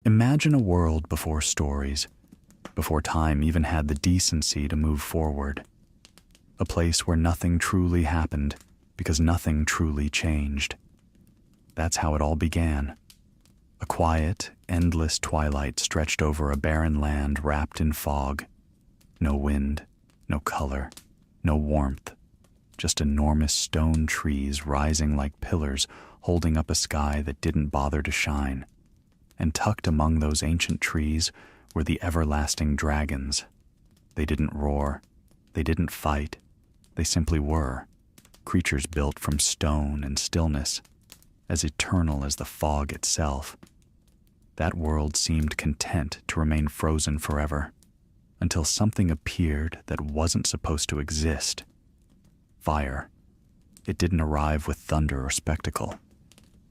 Imagine a world before stories, before time even had the decency to move forward. A place where nothing truly happened because nothing truly changed. That's how it all began. A quiet, endless twilight stretched over a barren land wrapped in fog. No wind, no color, no warmth. Just enormous stone trees rising like pillars holding up a sky that didn't bother to shine. And tucked among those ancient trees were the everlasting dragons. They didn't roar, they didn't fight, they simply were, creatures built from stone and stillness, as eternal as the fog itself. That world seemed content to remain frozen forever, until something appeared that wasn't supposed to exist. Fire. It didn't arrive with thunder or spectacle,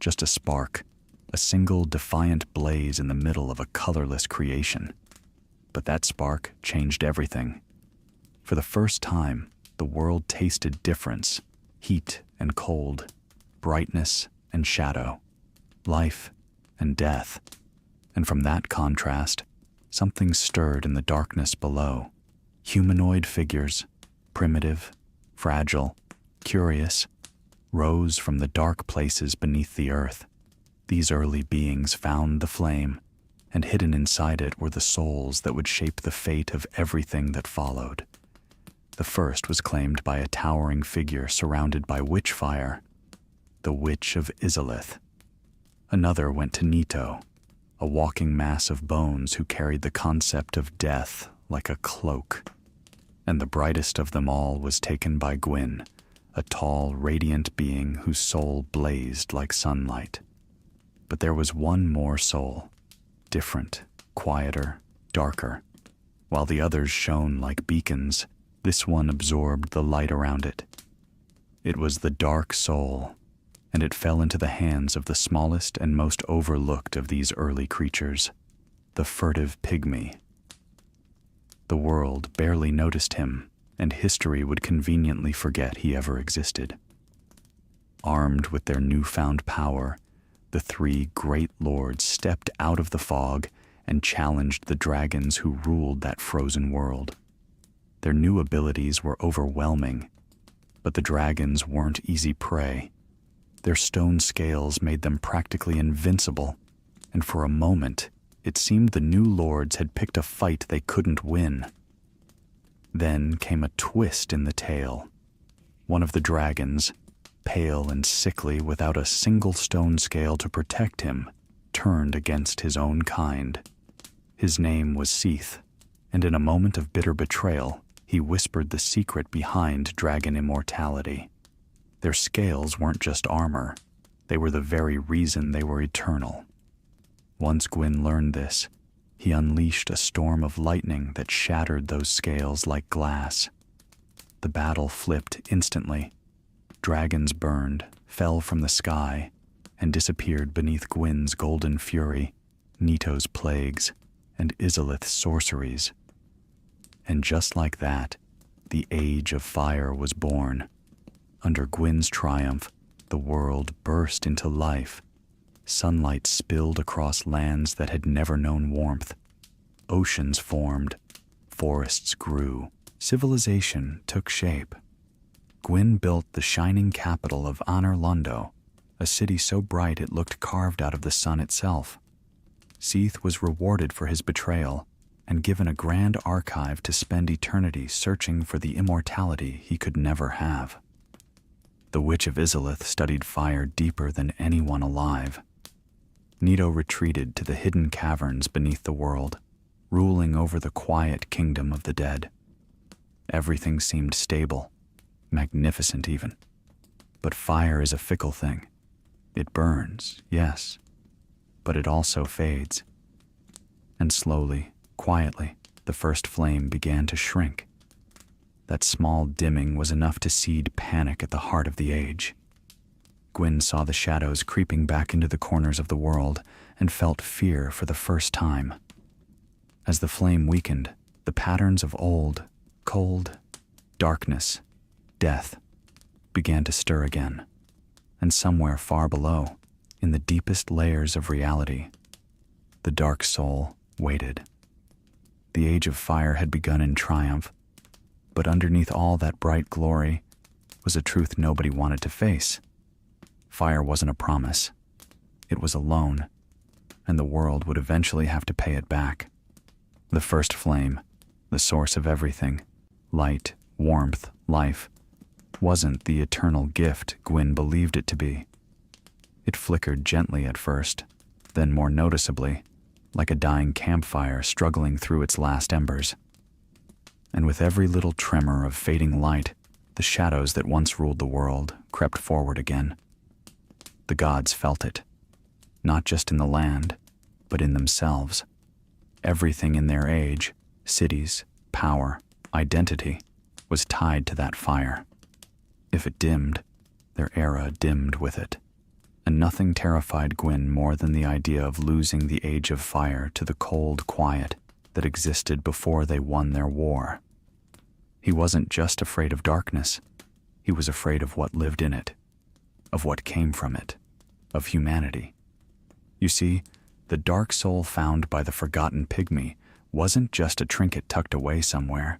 just a spark, a single defiant blaze in the middle of a colorless creation. But that spark changed everything. For the first time, the world tasted difference, heat and cold, brightness and shadow, life and death. And from that contrast, something stirred in the darkness below. Humanoid figures, primitive, fragile, curious, rose from the dark places beneath the earth. These early beings found the flame, and hidden inside it were the souls that would shape the fate of everything that followed. The first was claimed by a towering figure surrounded by witch fire, the Witch of Izalith. Another went to Nito, a walking mass of bones who carried the concept of death like a cloak. And the brightest of them all was taken by Gwyn, a tall, radiant being whose soul blazed like sunlight. But there was one more soul, different, quieter, darker. While the others shone like beacons, this one absorbed the light around it. It was the dark soul, and it fell into the hands of the smallest and most overlooked of these early creatures, the furtive pygmy. The world barely noticed him, and history would conveniently forget he ever existed. Armed with their newfound power, the three great lords stepped out of the fog and challenged the dragons who ruled that frozen world. Their new abilities were overwhelming, but the dragons weren't easy prey. Their stone scales made them practically invincible, and for a moment, it seemed the new lords had picked a fight they couldn't win. Then came a twist in the tale. One of the dragons, pale and sickly without a single stone scale to protect him, turned against his own kind. His name was Seath, and in a moment of bitter betrayal, he whispered the secret behind dragon immortality. Their scales weren't just armor, they were the very reason they were eternal. Once Gwyn learned this, he unleashed a storm of lightning that shattered those scales like glass. The battle flipped instantly. Dragons burned, fell from the sky, and disappeared beneath Gwyn's golden fury, Nito's plagues, and Izalith's sorceries. And just like that, the Age of Fire was born. Under Gwyn's triumph, the world burst into life. Sunlight spilled across lands that had never known warmth. Oceans formed, forests grew, civilization took shape. Gwyn built the shining capital of Anor Londo, a city so bright it looked carved out of the sun itself. Seath was rewarded for his betrayal and given a grand archive to spend eternity searching for the immortality he could never have. The Witch of Izalith studied fire deeper than anyone alive. Nito retreated to the hidden caverns beneath the world, ruling over the quiet kingdom of the dead. Everything seemed stable, magnificent even. But fire is a fickle thing. It burns, yes, but it also fades. And slowly, quietly, the first flame began to shrink. That small dimming was enough to seed panic at the heart of the age. Gwyn saw the shadows creeping back into the corners of the world and felt fear for the first time. As the flame weakened, the patterns of old, cold, darkness, death began to stir again. And somewhere far below, in the deepest layers of reality, The dark soul waited. The age of fire had begun in triumph, but underneath all that bright glory was a truth nobody wanted to face. Fire wasn't a promise. It was a loan, and the world would eventually have to pay it back. The first flame, the source of everything, light, warmth, life, wasn't the eternal gift Gwyn believed it to be. It flickered gently at first, then more noticeably, like a dying campfire struggling through its last embers. And with every little tremor of fading light, the shadows that once ruled the world crept forward again. The gods felt it, not just in the land, but in themselves. Everything in their age, cities, power, identity, was tied to that fire. If it dimmed, their era dimmed with it. And nothing terrified Gwyn more than the idea of losing the age of fire to the cold quiet that existed before they won their war. He wasn't just afraid of darkness. He was afraid of what lived in it, of what came from it, of humanity. You see, the dark soul found by the forgotten pygmy wasn't just a trinket tucked away somewhere.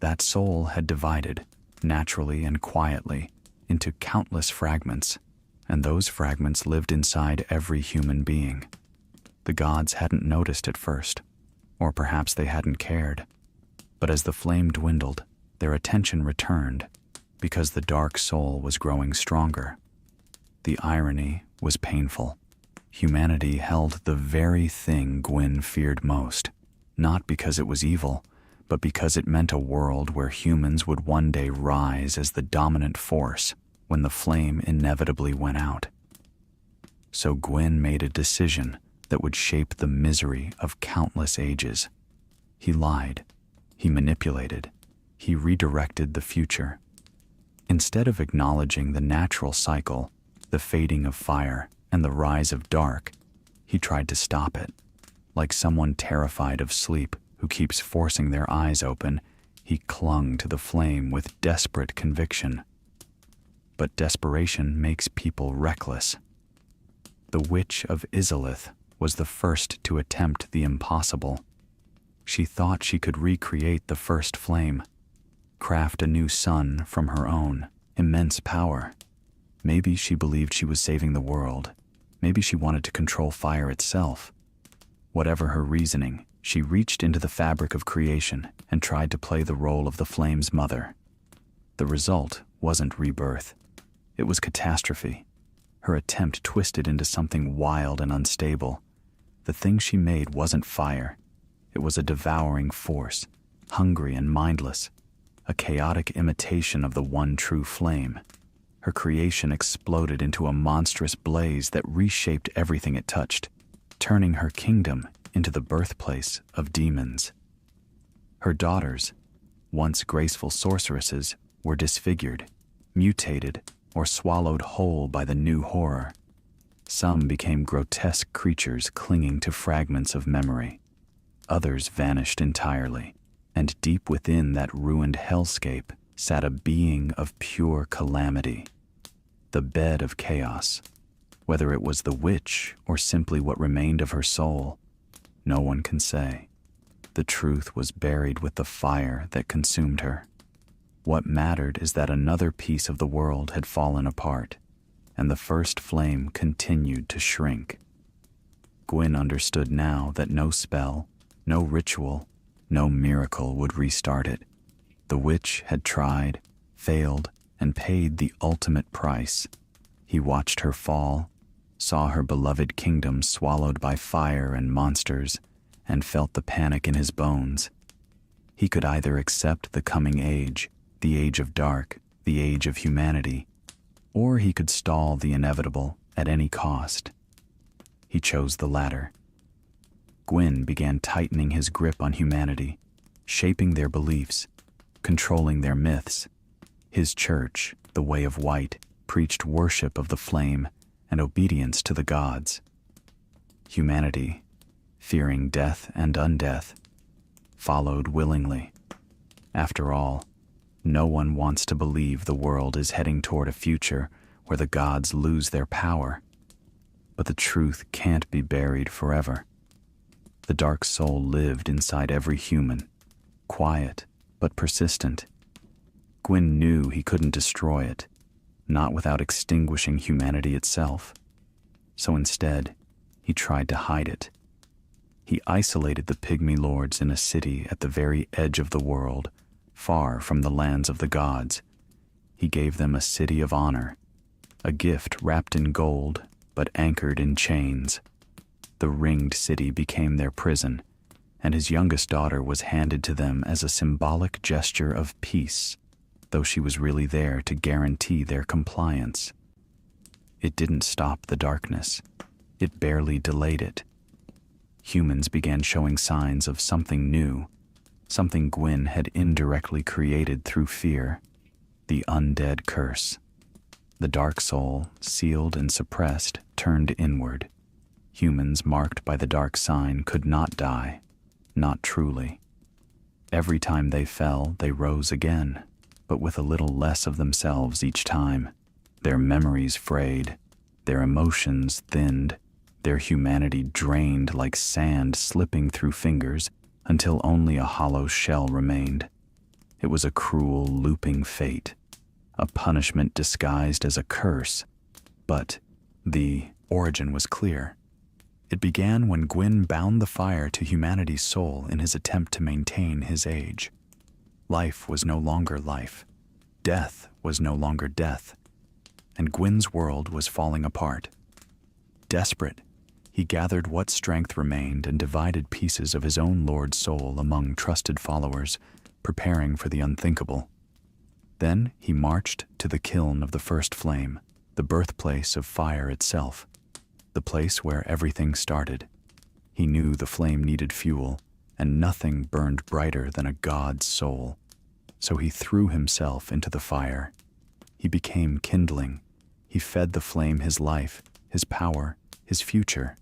That soul had divided, naturally and quietly, into countless fragments, and those fragments lived inside every human being. The gods hadn't noticed at first, or perhaps they hadn't cared. But as the flame dwindled, their attention returned, because the dark soul was growing stronger. The irony was painful. Humanity held the very thing Gwyn feared most, not because it was evil, but because it meant a world where humans would one day rise as the dominant force when the flame inevitably went out. So Gwyn made a decision that would shape the misery of countless ages. He lied. He manipulated. He redirected the future. Instead of acknowledging the natural cycle, the fading of fire, and the rise of dark, he tried to stop it. Like someone terrified of sleep who keeps forcing their eyes open, he clung to the flame with desperate conviction. But desperation makes people reckless. The Witch of Izalith was the first to attempt the impossible. She thought she could recreate the first flame, craft a new sun from her own immense power. Maybe she believed she was saving the world. Maybe she wanted to control fire itself. Whatever her reasoning, she reached into the fabric of creation and tried to play the role of the flame's mother. The result wasn't rebirth. It was catastrophe. Her attempt twisted into something wild and unstable. The thing she made wasn't fire. It was a devouring force, hungry and mindless, a chaotic imitation of the one true flame. Her creation exploded into a monstrous blaze that reshaped everything it touched, turning her kingdom into the birthplace of demons. Her daughters, once graceful sorceresses, were disfigured, mutated, or swallowed whole by the new horror. Some became grotesque creatures clinging to fragments of memory. Others vanished entirely, and deep within that ruined hellscape sat a being of pure calamity. The bed of chaos. Whether it was the witch or simply what remained of her soul, no one can say. The truth was buried with the fire that consumed her. What mattered is that another piece of the world had fallen apart, and the first flame continued to shrink. Gwyn understood now that no spell, no ritual, no miracle would restart it. The witch had tried, failed, and paid the ultimate price. He watched her fall, saw her beloved kingdom swallowed by fire and monsters, and felt the panic in his bones. He could either accept the coming age, the age of dark, the age of humanity, or he could stall the inevitable at any cost. He chose the latter. Gwyn began tightening his grip on humanity, shaping their beliefs, controlling their myths. His church, the Way of White, preached worship of the flame and obedience to the gods. Humanity, fearing death and undeath, followed willingly. After all, no one wants to believe the world is heading toward a future where the gods lose their power. But the truth can't be buried forever. The dark soul lived inside every human, quiet but persistent. Gwyn knew he couldn't destroy it, not without extinguishing humanity itself. So instead, he tried to hide it. He isolated the pygmy lords in a city at the very edge of the world, far from the lands of the gods. He gave them a city of honor, a gift wrapped in gold but anchored in chains. The ringed city became their prison, and his youngest daughter was handed to them as a symbolic gesture of peace, though she was really there to guarantee their compliance. It didn't stop the darkness. It barely delayed it. Humans began showing signs of something new, something Gwyn had indirectly created through fear, the undead curse. The dark soul, sealed and suppressed, turned inward. Humans marked by the dark sign could not die, not truly. Every time they fell, they rose again, but with a little less of themselves each time. Their memories frayed, their emotions thinned, their humanity drained like sand slipping through fingers until only a hollow shell remained. It was a cruel, looping fate, a punishment disguised as a curse, but the origin was clear. It began when Gwyn bound the fire to humanity's soul in his attempt to maintain his age. Life was no longer life. Death was no longer death. And Gwyn's world was falling apart. Desperate, he gathered what strength remained and divided pieces of his own lord's soul among trusted followers, preparing for the unthinkable. Then he marched to the kiln of the first flame, the birthplace of fire itself, the place where everything started. He knew the flame needed fuel, and nothing burned brighter than a god's soul. So he threw himself into the fire. He became kindling. He fed the flame his life, his power, his future,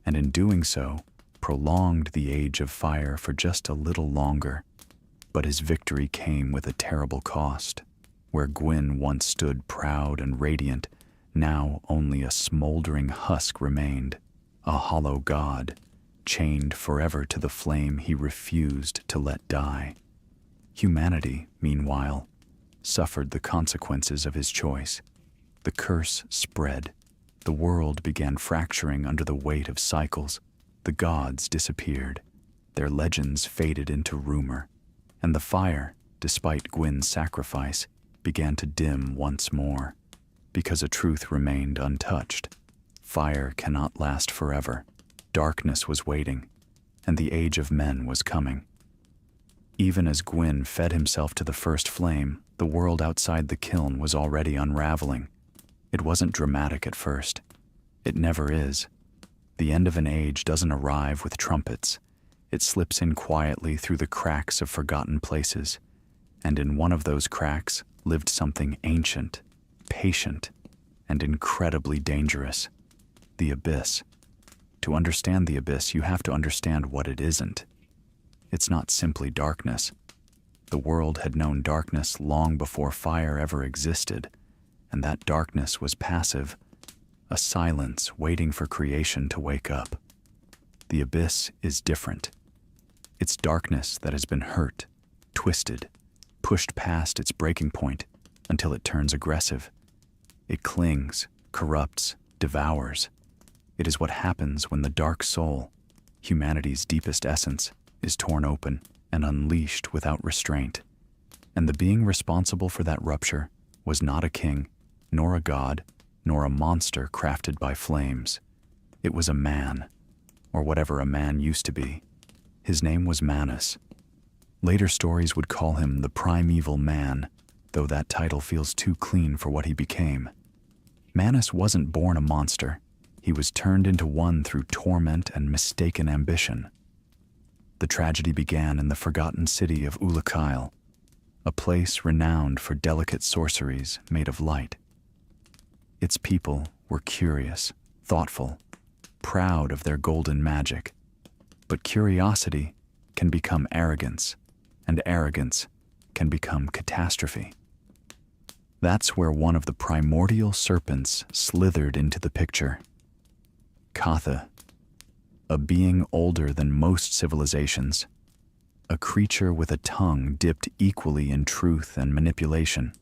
and in doing so, prolonged the age of fire for just a little longer. But his victory came with a terrible cost. Where Gwyn once stood proud and radiant, now only a smoldering husk remained, a hollow god, chained forever to the flame he refused to let die. Humanity, meanwhile, suffered the consequences of his choice. The curse spread. The world began fracturing under the weight of cycles. The gods disappeared. Their legends faded into rumor. And the fire, despite Gwyn's sacrifice, began to dim once more. Because a truth remained untouched. Fire cannot last forever. Darkness was waiting, and the age of men was coming. Even as Gwyn fed himself to the first flame, the world outside the kiln was already unraveling. It wasn't dramatic at first. It never is. The end of an age doesn't arrive with trumpets. It slips in quietly through the cracks of forgotten places. And in one of those cracks lived something ancient, patient, and incredibly dangerous. The abyss. To understand the abyss, you have to understand what it isn't. It's not simply darkness. The world had known darkness long before fire ever existed, and that darkness was passive, a silence waiting for creation to wake up. The abyss is different. It's darkness that has been hurt, twisted, pushed past its breaking point until it turns aggressive. It clings, corrupts, devours. It is what happens when the dark soul, humanity's deepest essence, is torn open and unleashed without restraint. And the being responsible for that rupture was not a king, nor a god, nor a monster crafted by flames. It was a man, or whatever a man used to be. His name was Manus. Later stories would call him the primeval man, though that title feels too clean for what he became. Manus wasn't born a monster. He was turned into one through torment and mistaken ambition. The tragedy began in the forgotten city of Ulakail, a place renowned for delicate sorceries made of light. Its people were curious, thoughtful, proud of their golden magic. But curiosity can become arrogance, and arrogance can become catastrophe. That's where one of the primordial serpents slithered into the picture. Katha, a being older than most civilizations, a creature with a tongue dipped equally in truth and manipulation.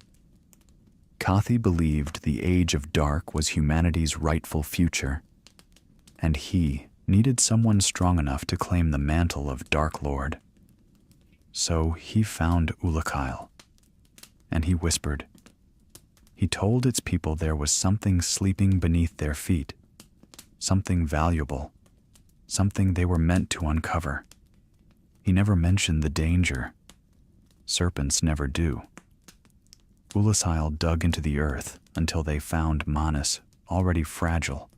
Kathi believed the Age of Dark was humanity's rightful future, and he needed someone strong enough to claim the mantle of Dark Lord. So he found Ulakail, and he whispered. He told its people there was something sleeping beneath their feet, something valuable, something they were meant to uncover. He never mentioned the danger. Serpents never do. Ulakail dug into the earth until they found Manus, already fragile,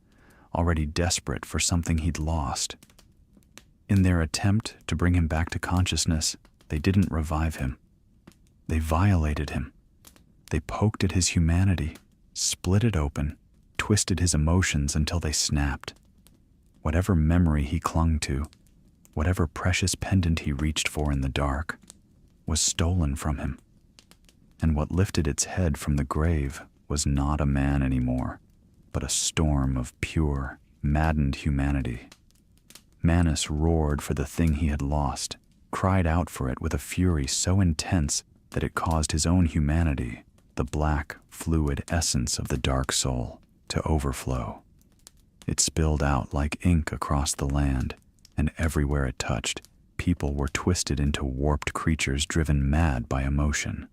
already desperate for something he'd lost. In their attempt to bring him back to consciousness, they didn't revive him. They violated him. They poked at his humanity, split it open, twisted his emotions until they snapped. Whatever memory he clung to, whatever precious pendant he reached for in the dark, was stolen from him. And what lifted its head from the grave was not a man anymore, but a storm of pure, maddened humanity. Manus roared for the thing he had lost, cried out for it with a fury so intense that it caused his own humanity, the black, fluid essence of the dark soul, to overflow. It spilled out like ink across the land, and everywhere it touched, people were twisted into warped creatures driven mad by emotion.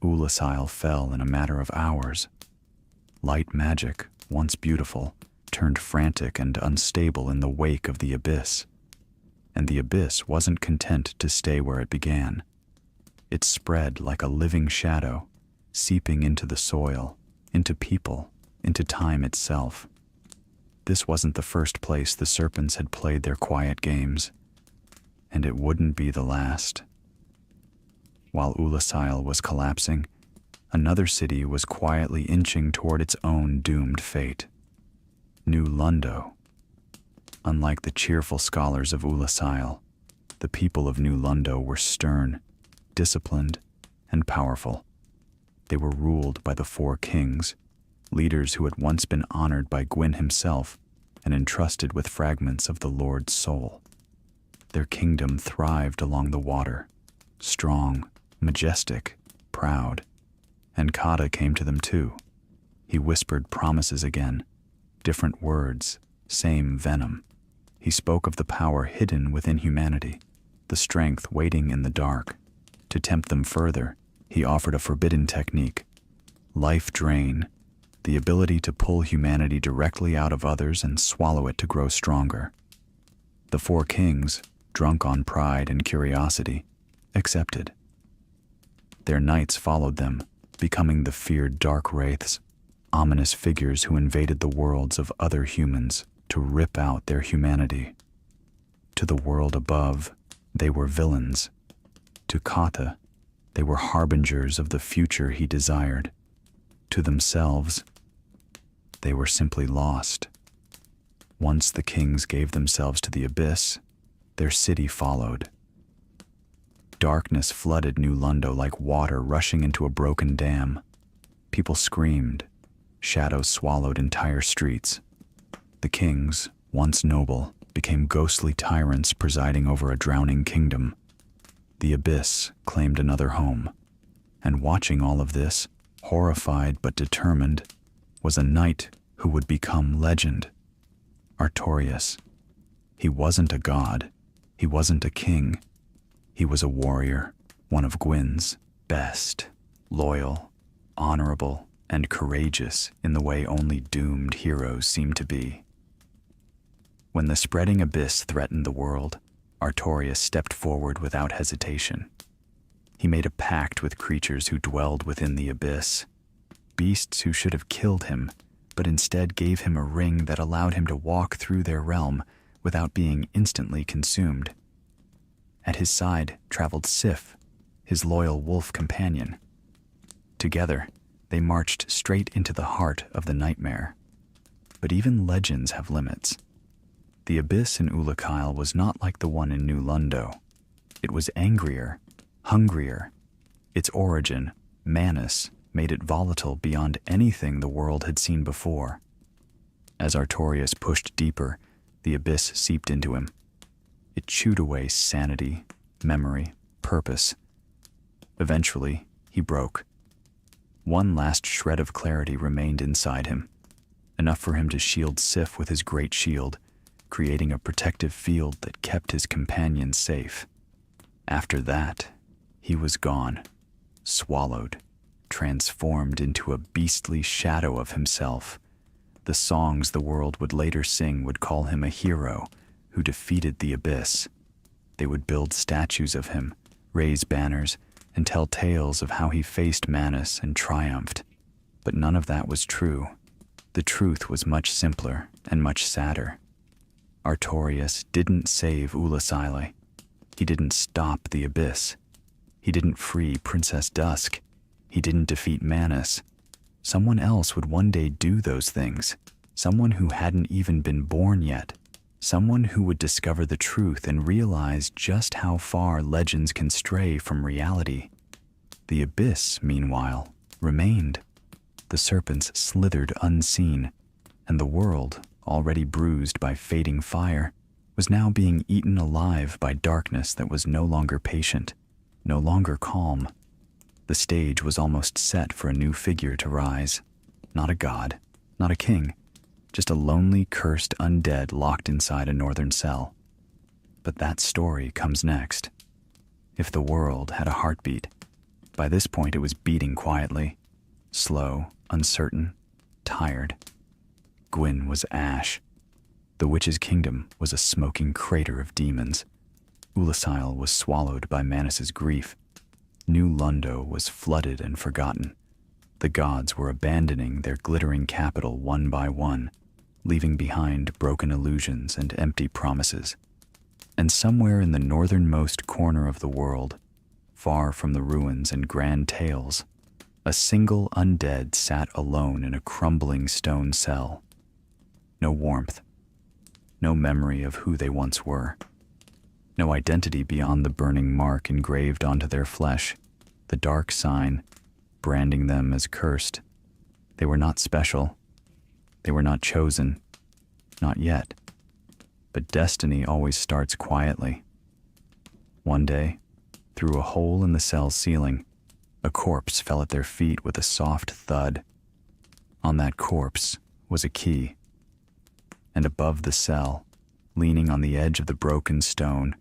Ulakail fell in a matter of hours. Light magic, once beautiful, turned frantic and unstable in the wake of the abyss. And the abyss wasn't content to stay where it began. It spread like a living shadow, seeping into the soil, into people, into time itself. This wasn't the first place the serpents had played their quiet games, and it wouldn't be the last. While Ulakail was collapsing, another city was quietly inching toward its own doomed fate. New Lundo. Unlike the cheerful scholars of Ulakail, the people of New Lundo were stern, disciplined, and powerful. They were ruled by the four kings, leaders who had once been honored by Gwyn himself and entrusted with fragments of the Lord's soul. Their kingdom thrived along the water, strong, majestic, proud, and Kata came to them too. He whispered promises again, different words, same venom. He spoke of the power hidden within humanity, the strength waiting in the dark. To tempt them further, he offered a forbidden technique, life drain, the ability to pull humanity directly out of others and swallow it to grow stronger. The four kings, drunk on pride and curiosity, accepted. Their knights followed them, becoming the feared dark wraiths, ominous figures who invaded the worlds of other humans to rip out their humanity. To the world above, they were villains. To Kata, they were harbingers of the future he desired. To themselves, they were simply lost. Once the kings gave themselves to the abyss, their city followed. Darkness flooded New Lundo like water rushing into a broken dam. People screamed. Shadows swallowed entire streets. The kings, once noble, became ghostly tyrants presiding over a drowning kingdom. The abyss claimed another home. And watching all of this, horrified but determined, was a knight who would become legend. Artorias. He wasn't a god. He wasn't a king. He was a warrior, one of Gwyn's best, loyal, honorable, and courageous in the way only doomed heroes seem to be. When the spreading abyss threatened the world, Artorias stepped forward without hesitation. He made a pact with creatures who dwelled within the abyss, beasts who should have killed him, but instead gave him a ring that allowed him to walk through their realm without being instantly consumed. At his side traveled Sif, his loyal wolf companion. Together, they marched straight into the heart of the nightmare. But even legends have limits. The abyss in Ulakail was not like the one in New Lundo. It was angrier, hungrier. Its origin, Manus, made it volatile beyond anything the world had seen before. As Artorias pushed deeper, The abyss seeped into him. It chewed away sanity, memory, purpose. Eventually, he broke. One last shred of clarity remained inside him, enough for him to shield Sif with his great shield, creating a protective field that kept his companions safe. After that, he was gone, swallowed, transformed into a beastly shadow of himself. The songs the world would later sing would call him a hero who defeated the abyss. They would build statues of him, raise banners, and tell tales of how he faced Manus and triumphed. But none of that was true. The truth was much simpler and much sadder. Artorias didn't save Ulasile. He didn't stop the abyss. He didn't free Princess Dusk. He didn't defeat Manus. Someone else would one day do those things. Someone who hadn't even been born yet. Someone who would discover the truth and realize just how far legends can stray from reality. The abyss, meanwhile, remained. The serpents slithered unseen, and the world, already bruised by fading fire, was now being eaten alive by darkness that was no longer patient, no longer calm. The stage was almost set for a new figure to rise. Not a god, not a king, just a lonely, cursed undead locked inside a northern cell. But that story comes next. If the world had a heartbeat, by this point it was beating quietly, slow, uncertain, tired. Gwyn was ash. The witch's kingdom was a smoking crater of demons. Ulasile was swallowed by Manus's grief. New Lundo was flooded and forgotten. The gods were abandoning their glittering capital one by one, leaving behind broken illusions and empty promises. And somewhere in the northernmost corner of the world, far from the ruins and grand tales, a single undead sat alone in a crumbling stone cell. No warmth, no memory of who they once were, no identity beyond the burning mark engraved onto their flesh, the dark sign, branding them as cursed. They were not special. They were not chosen. Not yet. But destiny always starts quietly. One day, through a hole in the cell's ceiling, a corpse fell at their feet with a soft thud. On that corpse was a key. And above the cell, leaning on the edge of the broken stone,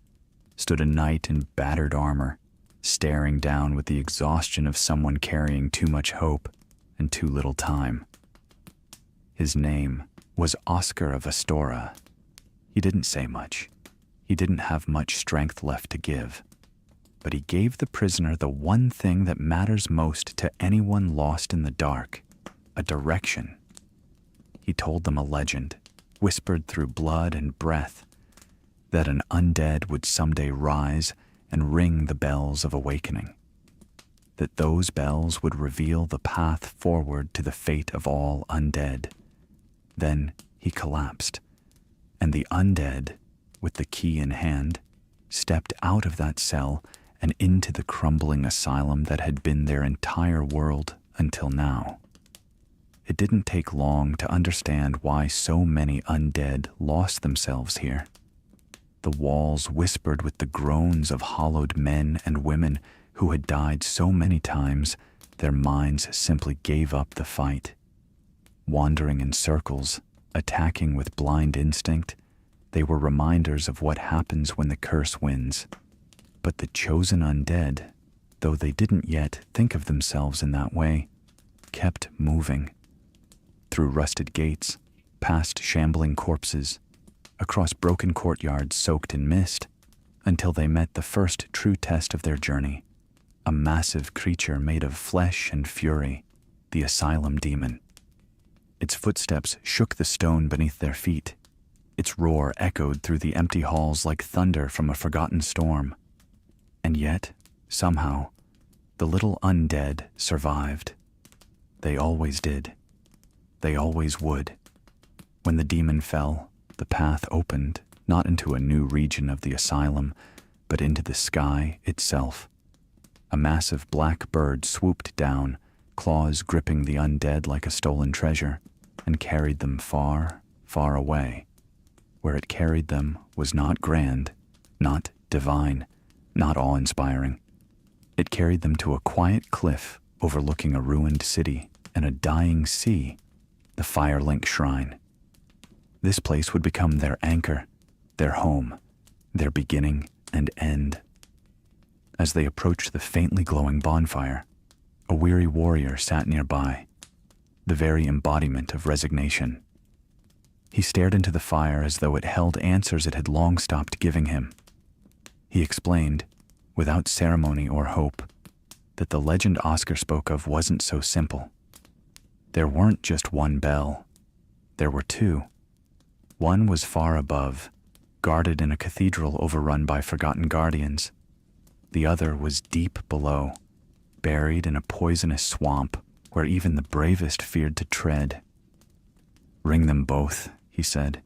stood a knight in battered armor, staring down with the exhaustion of someone carrying too much hope and too little time. His name was Oscar of Astora. He didn't say much. He didn't have much strength left to give. But he gave the prisoner the one thing that matters most to anyone lost in the dark, a direction. He told them a legend, whispered through blood and breath, that an undead would someday rise and ring the bells of awakening, that those bells would reveal the path forward to the fate of all undead. Then he collapsed, and the undead, with the key in hand, stepped out of that cell and into the crumbling asylum that had been their entire world until now. It didn't take long to understand why so many undead lost themselves here. The walls whispered with the groans of hollowed men and women who had died so many times their minds simply gave up the fight. Wandering in circles, attacking with blind instinct, they were reminders of what happens when the curse wins. But the chosen undead, though they didn't yet think of themselves in that way, kept moving. Through rusted gates, past shambling corpses, across broken courtyards soaked in mist, until they met the first true test of their journey, a massive creature made of flesh and fury, the asylum demon. Its footsteps shook the stone beneath their feet. Its roar echoed through the empty halls like thunder from a forgotten storm. And yet, somehow, the little undead survived. They always did. They always would. When the demon fell, the path opened, not into a new region of the asylum, but into the sky itself. A massive black bird swooped down, claws gripping the undead like a stolen treasure, and carried them far, far away. Where it carried them was not grand, not divine, not awe-inspiring. It carried them to a quiet cliff overlooking a ruined city and a dying sea, the Firelink Shrine. This place would become their anchor, their home, their beginning and end. As they approached the faintly glowing bonfire, a weary warrior sat nearby, the very embodiment of resignation. He stared into the fire as though it held answers it had long stopped giving him. He explained, without ceremony or hope, that the legend Oscar spoke of wasn't so simple. There weren't just one bell. There were two. One was far above, guarded in a cathedral overrun by forgotten guardians. The other was deep below, buried in a poisonous swamp where even the bravest feared to tread. "Ring them both," he said.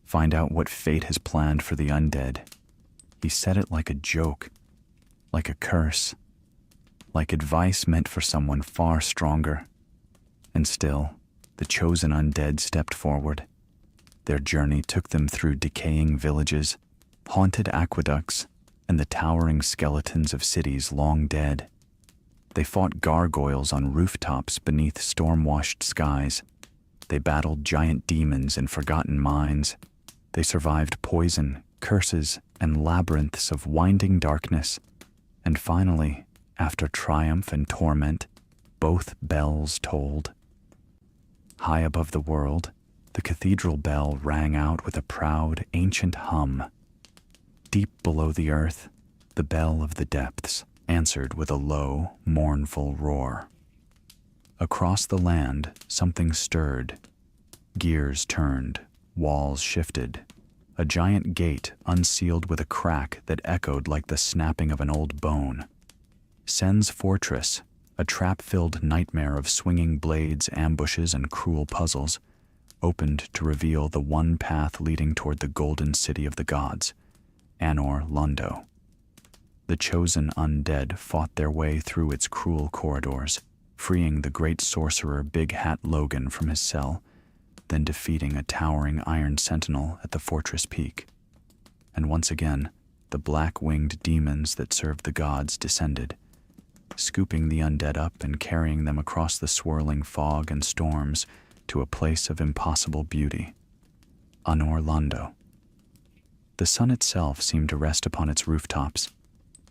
"Find out what fate has planned for the undead." He said it like a joke, like a curse, like advice meant for someone far stronger. And still, the chosen undead stepped forward. Their journey took them through decaying villages, haunted aqueducts, and the towering skeletons of cities long dead. They fought gargoyles on rooftops beneath storm-washed skies. They battled giant demons in forgotten mines. They survived poison, curses, and labyrinths of winding darkness. And finally, after triumph and torment, both bells tolled. High above the world, the cathedral bell rang out with a proud, ancient hum. Deep below the earth, the bell of the depths answered with a low, mournful roar. Across the land, something stirred. Gears turned, walls shifted. A giant gate unsealed with a crack that echoed like the snapping of an old bone. Sen's fortress, a trap-filled nightmare of swinging blades, ambushes, and cruel puzzles, opened to reveal the one path leading toward the golden city of the gods, Anor Londo. The chosen undead fought their way through its cruel corridors, freeing the great sorcerer Big Hat Logan from his cell, then defeating a towering iron sentinel at the fortress peak. And once again, the black-winged demons that served the gods descended, scooping the undead up and carrying them across the swirling fog and storms to a place of impossible beauty, Anor Londo. The sun itself seemed to rest upon its rooftops.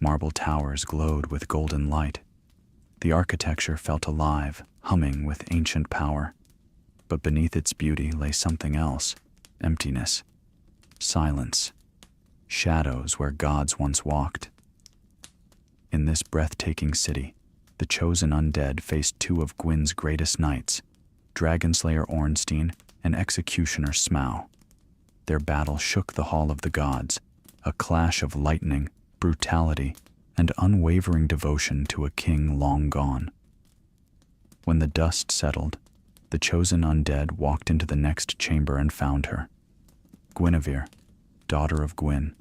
Marble towers glowed with golden light. The architecture felt alive, humming with ancient power. But beneath its beauty lay something else: emptiness, silence, shadows where gods once walked. In this breathtaking city, the chosen undead faced two of Gwyn's greatest knights, Dragonslayer Ornstein and Executioner Smaug. Their battle shook the Hall of the Gods, a clash of lightning, brutality, and unwavering devotion to a king long gone. When the dust settled, the chosen undead walked into the next chamber and found her. Guinevere, daughter of Gwyn,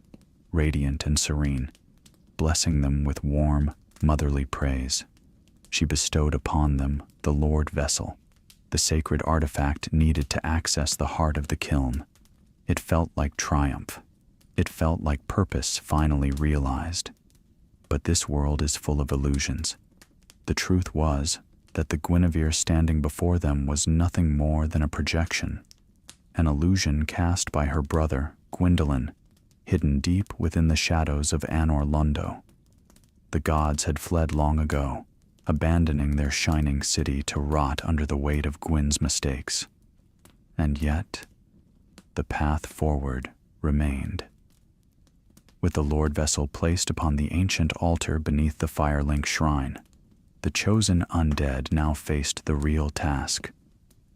radiant and serene, blessing them with warm, motherly praise. She bestowed upon them the Lord Vessel, the sacred artifact needed to access the heart of the kiln. It felt like triumph. It felt like purpose finally realized. But this world is full of illusions. The truth was that the Guinevere standing before them was nothing more than a projection, an illusion cast by her brother, Gwyndolin, hidden deep within the shadows of Anor Londo. The gods had fled long ago, abandoning their shining city to rot under the weight of Gwyn's mistakes. And yet, the path forward remained. With the Lord Vessel placed upon the ancient altar beneath the Firelink Shrine, the chosen undead now faced the real task,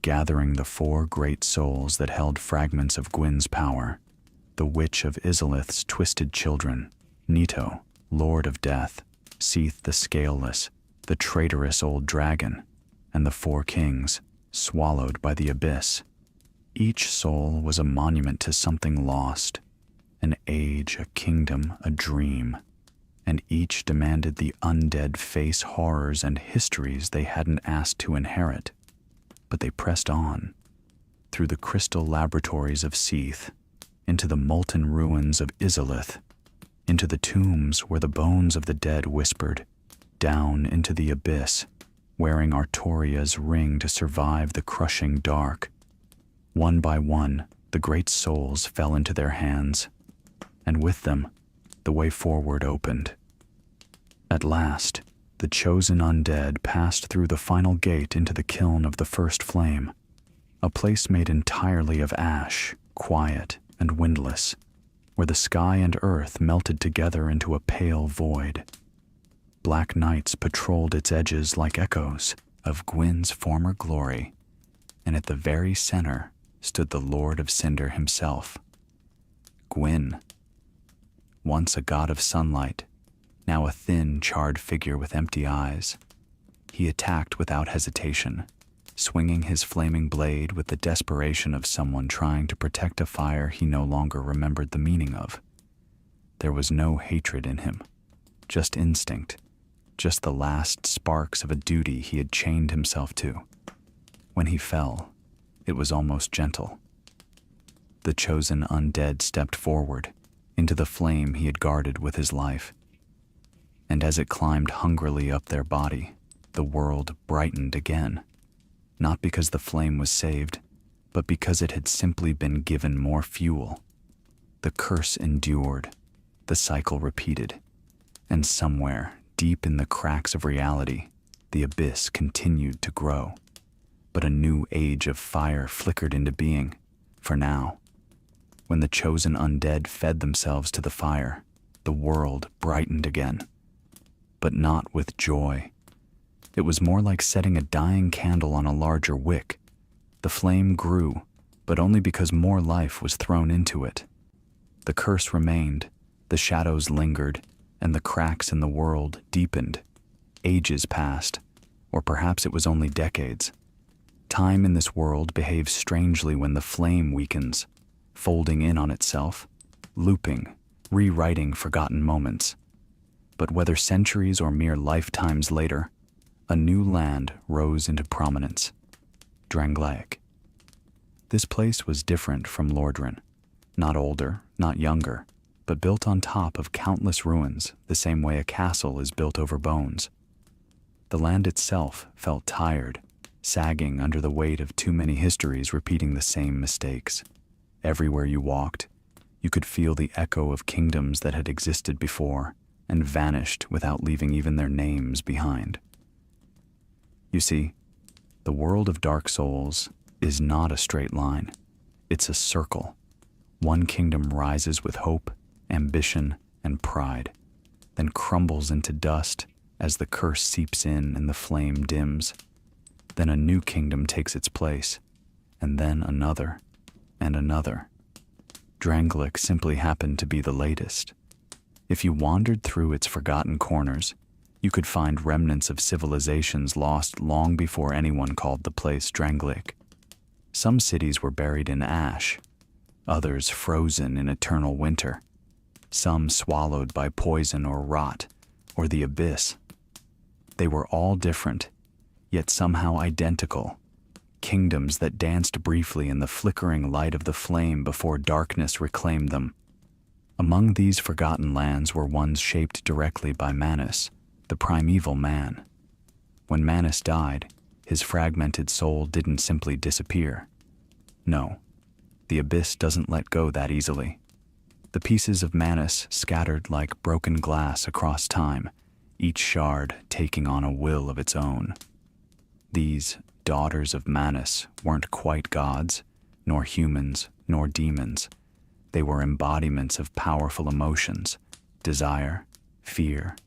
gathering the four great souls that held fragments of Gwyn's power: the Witch of Izalith's twisted children, Nito, Lord of Death, Seath the Scaleless, the traitorous old dragon, and the four kings, swallowed by the abyss. Each soul was a monument to something lost, an age, a kingdom, a dream, and each demanded the undead face horrors and histories they hadn't asked to inherit. But they pressed on, through the crystal laboratories of Seath, into the molten ruins of Izalith, into the tombs where the bones of the dead whispered, down into the abyss, wearing Artorias' ring to survive the crushing dark. One by one, the great souls fell into their hands, and with them, the way forward opened. At last, the Chosen Undead passed through the final gate into the kiln of the first flame, a place made entirely of ash, quiet and windless, where the sky and earth melted together into a pale void. Black nights patrolled its edges like echoes of Gwyn's former glory, and at the very center stood the Lord of Cinder himself. Gwyn, once a god of sunlight, now a thin, charred figure with empty eyes. He attacked without hesitation, swinging his flaming blade with the desperation of someone trying to protect a fire he no longer remembered the meaning of. There was no hatred in him, just instinct, just the last sparks of a duty he had chained himself to. When he fell, it was almost gentle. The Chosen Undead stepped forward, into the flame he had guarded with his life. And as it climbed hungrily up their body, the world brightened again. Not because the flame was saved, but because it had simply been given more fuel. The curse endured, the cycle repeated, and somewhere, deep in the cracks of reality, the abyss continued to grow. But a new age of fire flickered into being, for now. When the Chosen Undead fed themselves to the fire, the world brightened again. But not with joy. It was more like setting a dying candle on a larger wick. The flame grew, but only because more life was thrown into it. The curse remained, the shadows lingered, and the cracks in the world deepened. Ages passed, or perhaps it was only decades. Time in this world behaves strangely when the flame weakens, folding in on itself, looping, rewriting forgotten moments. But whether centuries or mere lifetimes later, a new land rose into prominence, Drangleic. This place was different from Lordran, not older, not younger, but built on top of countless ruins the same way a castle is built over bones. The land itself felt tired, sagging under the weight of too many histories repeating the same mistakes. Everywhere you walked, you could feel the echo of kingdoms that had existed before and vanished without leaving even their names behind. You see, the world of Dark Souls is not a straight line. It's a circle. One kingdom rises with hope, ambition, and pride, then crumbles into dust as the curse seeps in and the flame dims. Then a new kingdom takes its place, and then another, and another. Drangleic simply happened to be the latest. If you wandered through its forgotten corners, you could find remnants of civilizations lost long before anyone called the place Drangleic. Some cities were buried in ash, others frozen in eternal winter, some swallowed by poison or rot, or the abyss. They were all different, yet somehow identical, kingdoms that danced briefly in the flickering light of the flame before darkness reclaimed them. Among these forgotten lands were ones shaped directly by Manus, the primeval man. When Manus died, his fragmented soul didn't simply disappear. No, the abyss doesn't let go that easily. The pieces of Manus scattered like broken glass across time, each shard taking on a will of its own. These daughters of Manus weren't quite gods, nor humans, nor demons. They were embodiments of powerful emotions, desire, fear,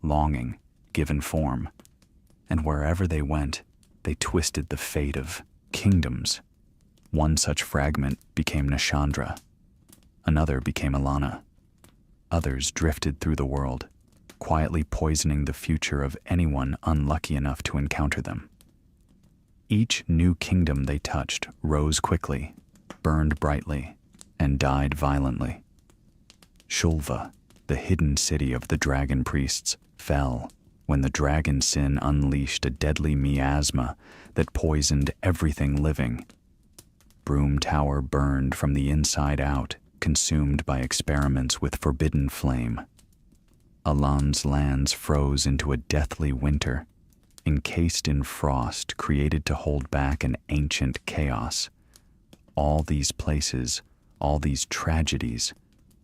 longing, given form. And wherever they went, they twisted the fate of kingdoms. One such fragment became Nashandra. Another became Alana. Others drifted through the world, quietly poisoning the future of anyone unlucky enough to encounter them. Each new kingdom they touched rose quickly, burned brightly, and died violently. Shulva, the hidden city of the dragon priests, fell when the dragon sin unleashed a deadly miasma that poisoned everything living. Broom Tower burned from the inside out, consumed by experiments with forbidden flame. Alan's lands froze into a deathly winter, encased in frost created to hold back an ancient chaos. All these places, all these tragedies,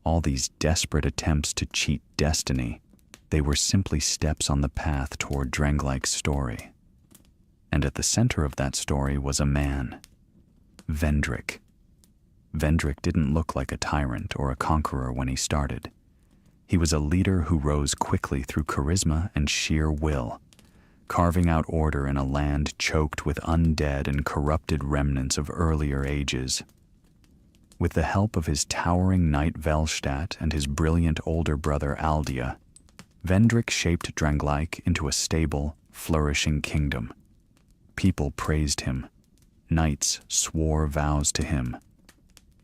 all these desperate attempts to cheat destiny, they were simply steps on the path toward Drangleic's story. And at the center of that story was a man, Vendrick. Vendrick didn't look like a tyrant or a conqueror when he started. He was a leader who rose quickly through charisma and sheer will, carving out order in a land choked with undead and corrupted remnants of earlier ages. With the help of his towering knight Velstadt and his brilliant older brother Aldia, Vendrick shaped Drangleic into a stable, flourishing kingdom. People praised him. Knights swore vows to him.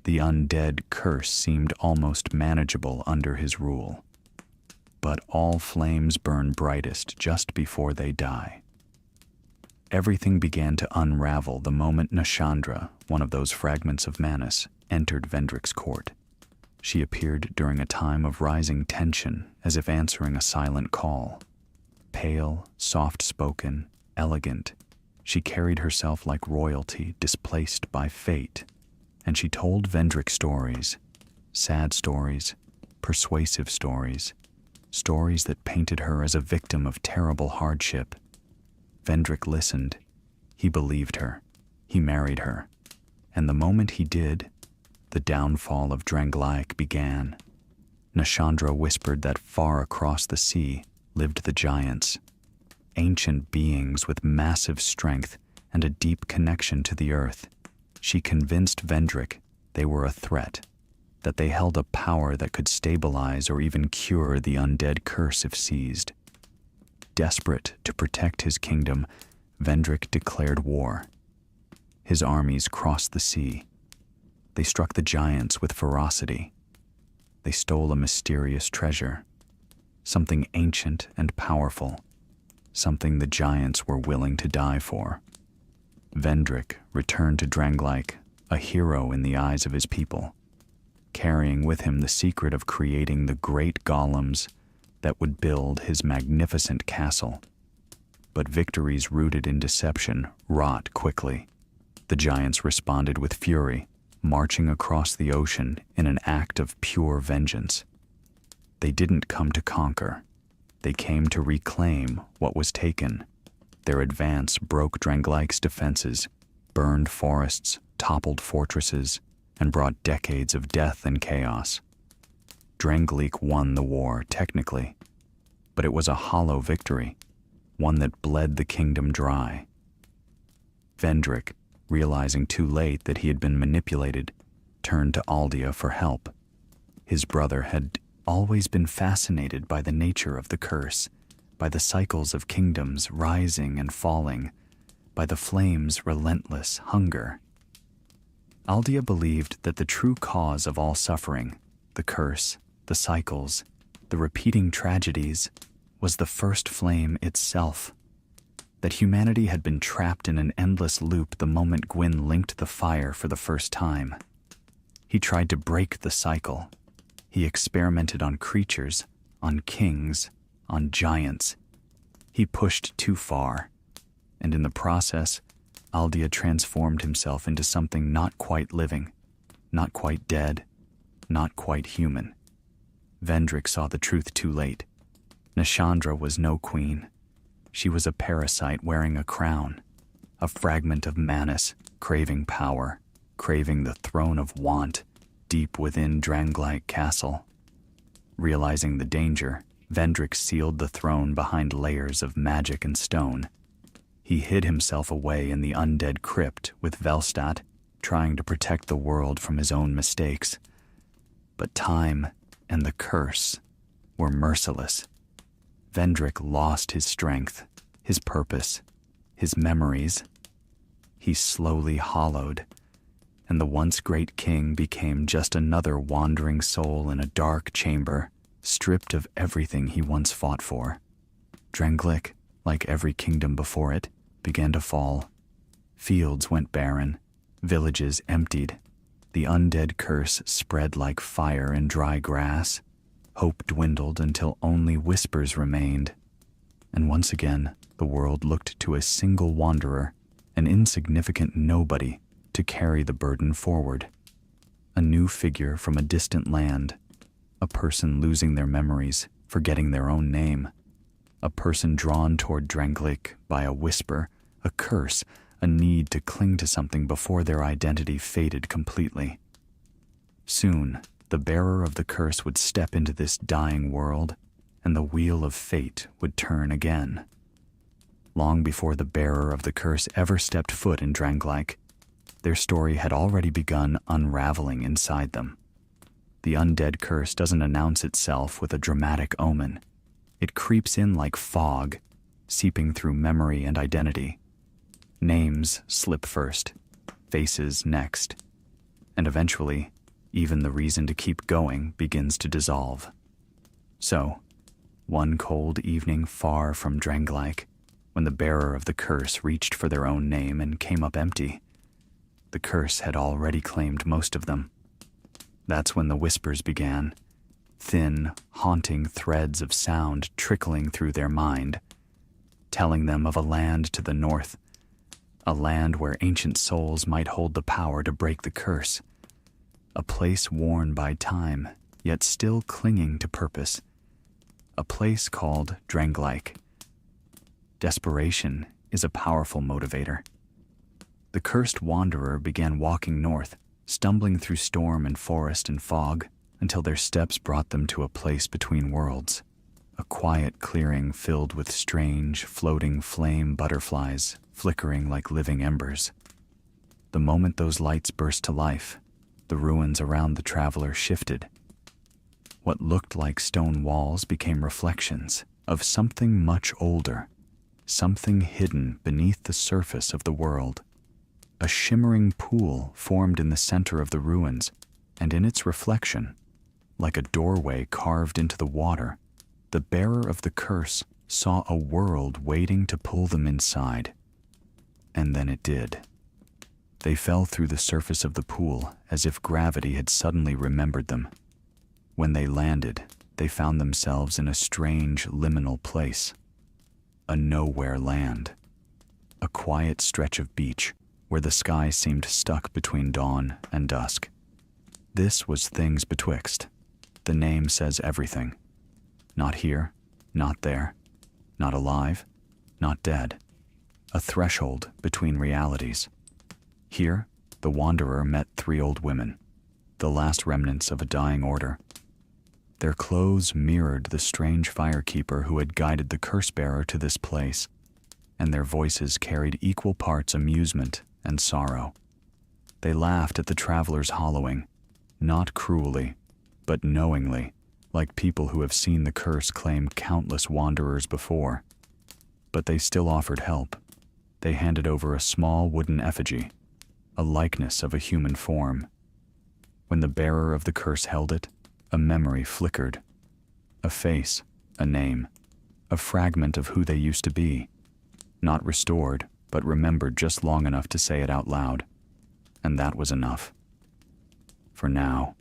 The undead curse seemed almost manageable under his rule. But all flames burn brightest just before they die. Everything began to unravel the moment Nashandra, one of those fragments of Manus, entered Vendrick's court. She appeared during a time of rising tension, as if answering a silent call. Pale, soft-spoken, elegant, she carried herself like royalty displaced by fate, and she told Vendrick stories, sad stories, persuasive stories, stories that painted her as a victim of terrible hardship. Vendrick listened. He believed her. He married her. And the moment he did, the downfall of Drangleic began. Nashandra whispered that far across the sea lived the giants, ancient beings with massive strength and a deep connection to the earth. She convinced Vendrick they were a threat, that they held a power that could stabilize or even cure the undead curse if seized. Desperate to protect his kingdom, Vendrick declared war. His armies crossed the sea. They struck the giants with ferocity. They stole a mysterious treasure, something ancient and powerful, something the giants were willing to die for. Vendrick returned to Drangleic, a hero in the eyes of his people, carrying with him the secret of creating the great golems that would build his magnificent castle. But victories rooted in deception wrought quickly. The giants responded with fury, marching across the ocean in an act of pure vengeance. They didn't come to conquer. They came to reclaim what was taken. Their advance broke Drangleic's defenses, burned forests, toppled fortresses, and brought decades of death and chaos. Drangleic won the war, technically, but it was a hollow victory, one that bled the kingdom dry. Vendrick, realizing too late that he had been manipulated, turned to Aldia for help. His brother had always been fascinated by the nature of the curse, by the cycles of kingdoms rising and falling, by the flame's relentless hunger. Aldia believed that the true cause of all suffering, the curse, the cycles, the repeating tragedies, was the first flame itself. That humanity had been trapped in an endless loop the moment Gwyn linked the fire for the first time. He tried to break the cycle. He experimented on creatures, on kings, on giants. He pushed too far, and in the process, Aldia transformed himself into something not quite living, not quite dead, not quite human. Vendrick saw the truth too late. Nashandra was no queen. She was a parasite wearing a crown, a fragment of Manus, craving power, craving the throne of want deep within Drangleic Castle. Realizing the danger, Vendrick sealed the throne behind layers of magic and stone. He hid himself away in the undead crypt with Velstadt, trying to protect the world from his own mistakes. But time and the curse were merciless. Vendrick lost his strength, his purpose, his memories. He slowly hollowed, and the once great king became just another wandering soul in a dark chamber, stripped of everything he once fought for. Drangleic, like every kingdom before it, began to fall. Fields went barren, villages emptied, The undead curse spread like fire in dry grass. Hope dwindled until only whispers remained. And once again, the world looked to a single wanderer, an insignificant nobody, to carry the burden forward. A new figure from a distant land, a person losing their memories, forgetting their own name, a person drawn toward Drangleic by a whisper, a curse, a need to cling to something before their identity faded completely. Soon, the bearer of the curse would step into this dying world, and the wheel of fate would turn again. Long before the bearer of the curse ever stepped foot in Drangleic, their story had already begun unraveling inside them. The undead curse doesn't announce itself with a dramatic omen. It creeps in like fog, seeping through memory and identity. Names slip first, faces next, and eventually, even the reason to keep going begins to dissolve. So, one cold evening far from Drangleic, when the bearer of the curse reached for their own name and came up empty, the curse had already claimed most of them. That's when the whispers began, thin, haunting threads of sound trickling through their mind, telling them of a land to the north, a land where ancient souls might hold the power to break the curse, a place worn by time, yet still clinging to purpose, a place called Drangleic. Desperation is a powerful motivator. The cursed wanderer began walking north, stumbling through storm and forest and fog, until their steps brought them to a place between worlds, a quiet clearing filled with strange, floating flame butterflies flickering like living embers. The moment those lights burst to life, the ruins around the traveler shifted. What looked like stone walls became reflections of something much older, something hidden beneath the surface of the world. A shimmering pool formed in the center of the ruins, and in its reflection, like a doorway carved into the water, the bearer of the curse saw a world waiting to pull them inside. And then it did. They fell through the surface of the pool as if gravity had suddenly remembered them. When they landed, they found themselves in a strange liminal place. A nowhere land. A quiet stretch of beach where the sky seemed stuck between dawn and dusk. This was Things Betwixt. The name says everything. Not here, not there, not alive, not dead. A threshold between realities. Here, the wanderer met 3 old women, the last remnants of a dying order. Their clothes mirrored the strange firekeeper who had guided the curse-bearer to this place, and their voices carried equal parts amusement and sorrow. They laughed at the traveler's hollowing, not cruelly, but knowingly, like people who have seen the curse claim countless wanderers before. But they still offered help. They handed over a small wooden effigy, a likeness of a human form. When the bearer of the curse held it, a memory flickered. A face, a name, a fragment of who they used to be. Not restored, but remembered just long enough to say it out loud. And that was enough. For now.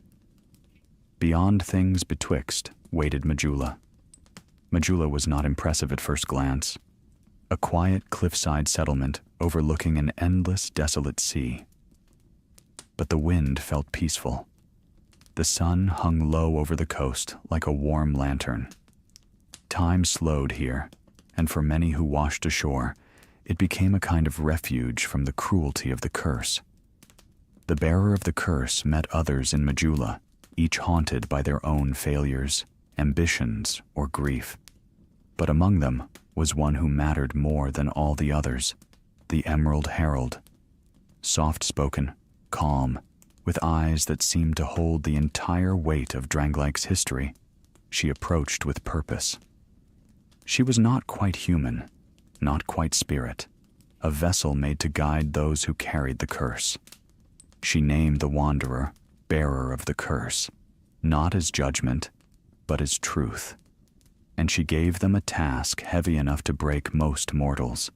Beyond Things Betwixt waited Majula. Majula was not impressive at first glance. A quiet cliffside settlement overlooking an endless, desolate sea. But the wind felt peaceful. The sun hung low over the coast like a warm lantern. Time slowed here, and for many who washed ashore, it became a kind of refuge from the cruelty of the curse. The bearer of the curse met others in Majula, each haunted by their own failures, ambitions, or grief. But among them was one who mattered more than all the others, the Emerald Herald. Soft-spoken, calm, with eyes that seemed to hold the entire weight of Drangleic's history, she approached with purpose. She was not quite human, not quite spirit, a vessel made to guide those who carried the curse. She named the wanderer bearer of the curse, not as judgment, but as truth. And she gave them a task heavy enough to break most mortals.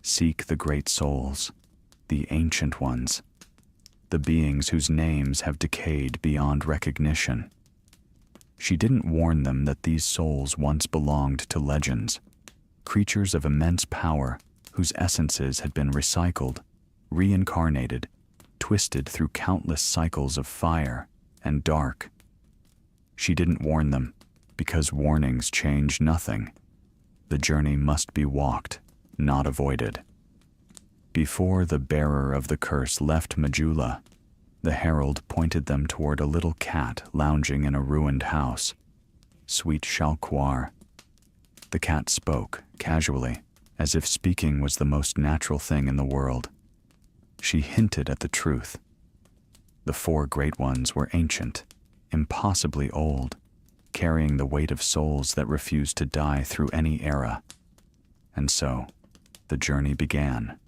Seek the great souls, the ancient ones, the beings whose names have decayed beyond recognition. She didn't warn them that these souls once belonged to legends, creatures of immense power whose essences had been recycled, reincarnated, twisted through countless cycles of fire and dark. She didn't warn them because warnings change nothing. The journey must be walked, not avoided. Before the bearer of the curse left Majula, the herald pointed them toward a little cat lounging in a ruined house. Sweet Shalquar. The cat spoke, casually, as if speaking was the most natural thing in the world. She hinted at the truth. The four great ones were ancient, impossibly old, carrying the weight of souls that refused to die through any era. And so, the journey began.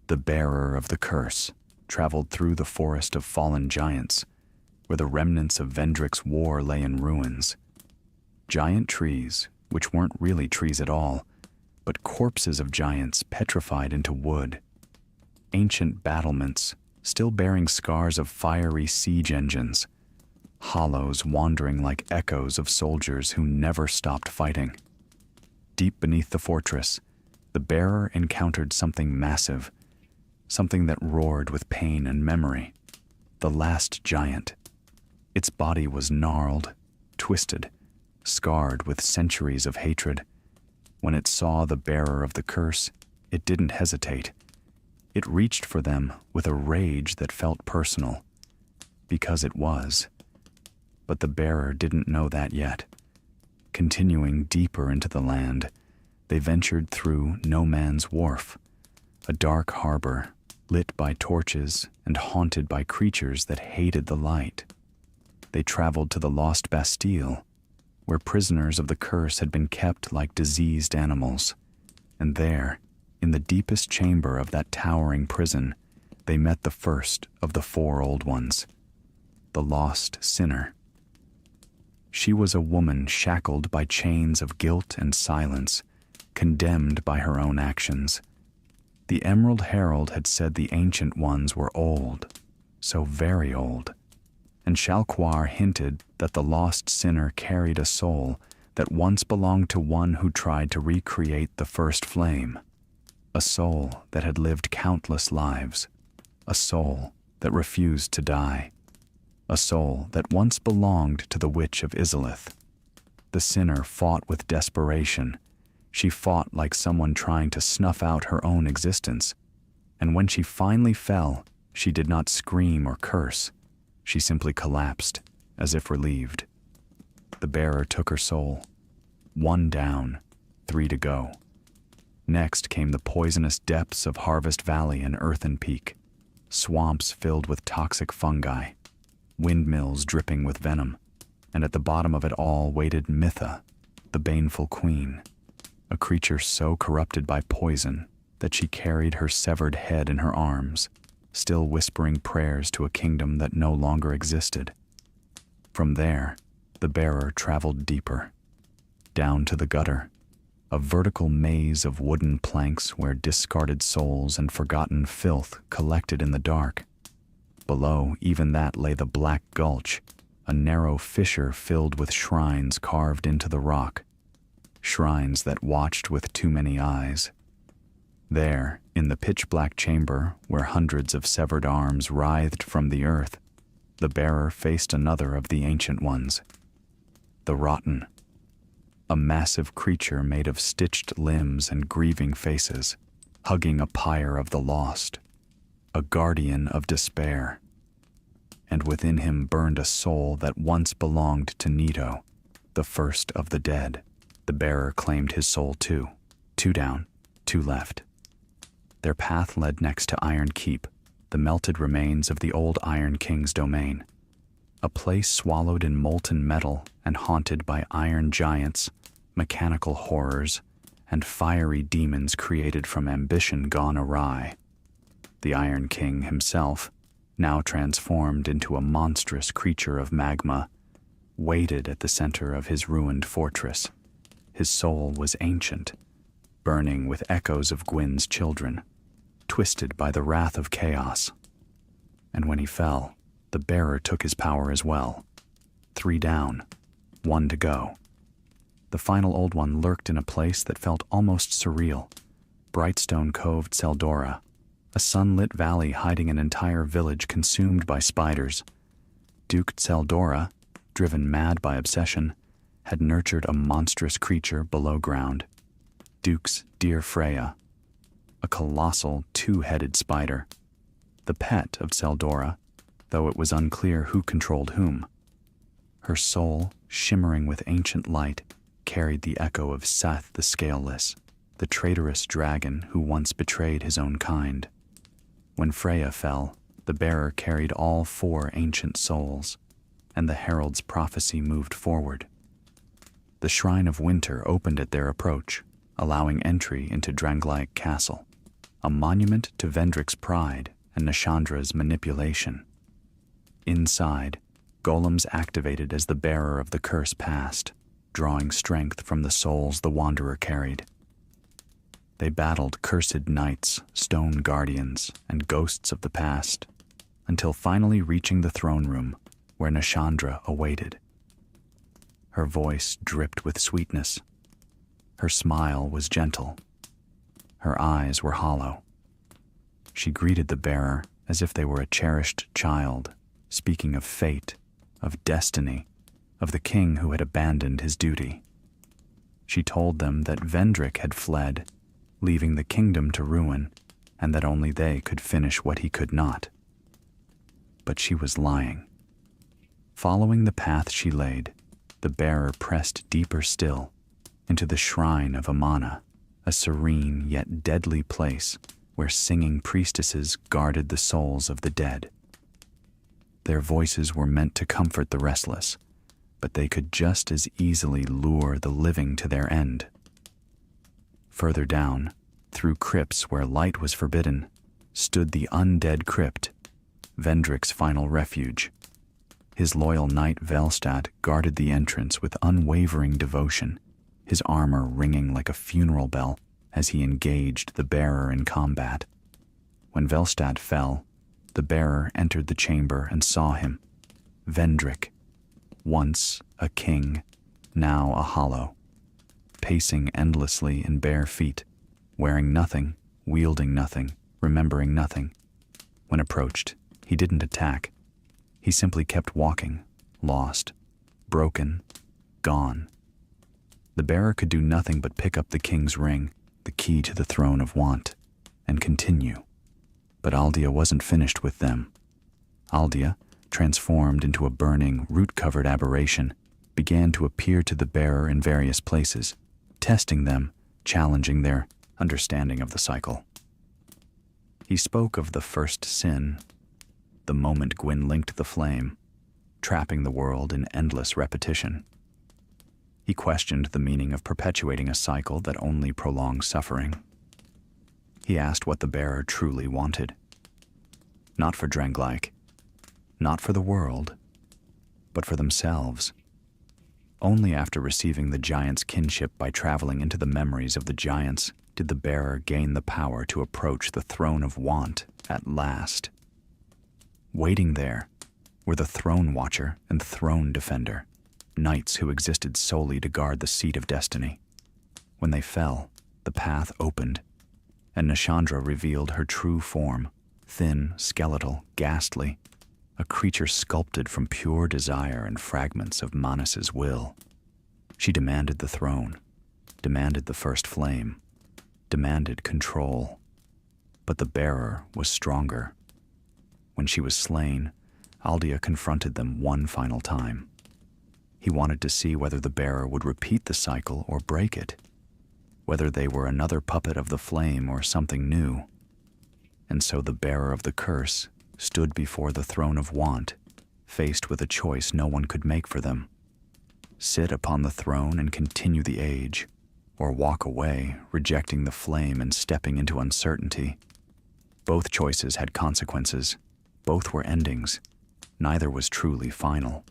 The bearer of the curse traveled through the forest of fallen giants, where the remnants of Vendrick's war lay in ruins. Giant trees, which weren't really trees at all, but corpses of giants petrified into wood. Ancient battlements, still bearing scars of fiery siege engines. Hollows wandering like echoes of soldiers who never stopped fighting. Deep beneath the fortress, the bearer encountered something massive, something that roared with pain and memory. The last giant. Its body was gnarled, twisted, scarred with centuries of hatred. When it saw the bearer of the curse, it didn't hesitate. It reached for them with a rage that felt personal, because it was. But the bearer didn't know that yet. Continuing deeper into the land, they ventured through No Man's Wharf, a dark harbor lit by torches and haunted by creatures that hated the light. They traveled to the Lost Bastille, where prisoners of the curse had been kept like diseased animals. And there, in the deepest chamber of that towering prison, they met the first of the four old ones, the lost sinner. She was a woman shackled by chains of guilt and silence, condemned by her own actions. The Emerald Herald had said the Ancient Ones were old, so very old, and Shalquar hinted that the lost sinner carried a soul that once belonged to one who tried to recreate the first flame, a soul that had lived countless lives, a soul that refused to die, a soul that once belonged to the Witch of Izalith. The sinner fought with desperation. She fought like someone trying to snuff out her own existence, and when she finally fell, she did not scream or curse. She simply collapsed, as if relieved. The bearer took her soul. 1 down, 3 to go. Next came the poisonous depths of Harvest Valley and Earthen Peak, swamps filled with toxic fungi, windmills dripping with venom, and at the bottom of it all waited Mitha, the baneful queen, a creature so corrupted by poison that she carried her severed head in her arms, still whispering prayers to a kingdom that no longer existed. From there, the bearer traveled deeper, down to the gutter, a vertical maze of wooden planks where discarded souls and forgotten filth collected in the dark. Below even that lay the Black Gulch, a narrow fissure filled with shrines carved into the rock, shrines that watched with too many eyes. There, in the pitch-black chamber where hundreds of severed arms writhed from the earth, the bearer faced another of the Ancient Ones, the Rotten, a massive creature made of stitched limbs and grieving faces, hugging a pyre of the lost, a guardian of despair. And within him burned a soul that once belonged to Nito, the first of the dead. The bearer claimed his soul too. 2 down, 2 left. Their path led next to Iron Keep, the melted remains of the old Iron King's domain, a place swallowed in molten metal and haunted by iron giants, mechanical horrors, and fiery demons created from ambition gone awry. The Iron King himself, now transformed into a monstrous creature of magma, waited at the center of his ruined fortress. His soul was ancient, burning with echoes of Gwyn's children, twisted by the wrath of chaos. And when he fell, the bearer took his power as well. 3 down, 1 to go. The final Old One lurked in a place that felt almost surreal. Brightstone Coved Seldora, a sunlit valley hiding an entire village consumed by spiders. Duke Seldora, driven mad by obsession, had nurtured a monstrous creature below ground. Duke's dear Freya, a colossal 2-headed spider, the pet of Seldora, though it was unclear who controlled whom. Her soul, shimmering with ancient light, carried the echo of Seth the Scaleless, the traitorous dragon who once betrayed his own kind. When Freya fell, the bearer carried all 4 ancient souls, and the herald's prophecy moved forward. The Shrine of Winter opened at their approach, allowing entry into Drangleic Castle, a monument to Vendrick's pride and Nashandra's manipulation. Inside, golems activated as the bearer of the curse passed, drawing strength from the souls the Wanderer carried. They battled cursed knights, stone guardians, and ghosts of the past, until finally reaching the throne room, where Nashandra awaited. Her voice dripped with sweetness. Her smile was gentle. Her eyes were hollow. She greeted the bearer as if they were a cherished child, speaking of fate, of destiny, of the king who had abandoned his duty. She told them that Vendrick had fled, leaving the kingdom to ruin, and that only they could finish what he could not. But she was lying. Following the path she laid, the bearer pressed deeper still into the shrine of Amana, a serene yet deadly place where singing priestesses guarded the souls of the dead. Their voices were meant to comfort the restless, but they could just as easily lure the living to their end. Further down, through crypts where light was forbidden, stood the undead crypt, Vendrick's final refuge. His loyal knight Velstad guarded the entrance with unwavering devotion, his armor ringing like a funeral bell as he engaged the bearer in combat. When Velstad fell, the bearer entered the chamber and saw him, Vendrick, once a king, now a hollow, pacing endlessly in bare feet, wearing nothing, wielding nothing, remembering nothing. When approached, he didn't attack. He simply kept walking, lost, broken, gone. The bearer could do nothing but pick up the king's ring, the key to the throne of want, and continue. But Aldea wasn't finished with them. Aldea, transformed into a burning, root-covered aberration, began to appear to the bearer in various places, testing them, challenging their understanding of the cycle. He spoke of the first sin, the moment Gwyn linked the flame, trapping the world in endless repetition. He questioned the meaning of perpetuating a cycle that only prolonged suffering. He asked what the bearer truly wanted. Not for Drangleic, not for the world, but for themselves. Only after receiving the giant's kinship by traveling into the memories of the giants did the bearer gain the power to approach the throne of want at last. Waiting there were the Throne Watcher and Throne Defender, knights who existed solely to guard the seat of destiny. When they fell, the path opened, and Nashandra revealed her true form, thin, skeletal, ghastly, a creature sculpted from pure desire and fragments of Manas's will. She demanded the throne, demanded the first flame, demanded control. But the bearer was stronger. When she was slain, Aldea confronted them one final time. He wanted to see whether the bearer would repeat the cycle or break it, whether they were another puppet of the flame or something new. And so the bearer of the curse stood before the throne of want, faced with a choice no one could make for them. Sit upon the throne and continue the age, or walk away, rejecting the flame and stepping into uncertainty. Both choices had consequences. Both were endings. Neither was truly final.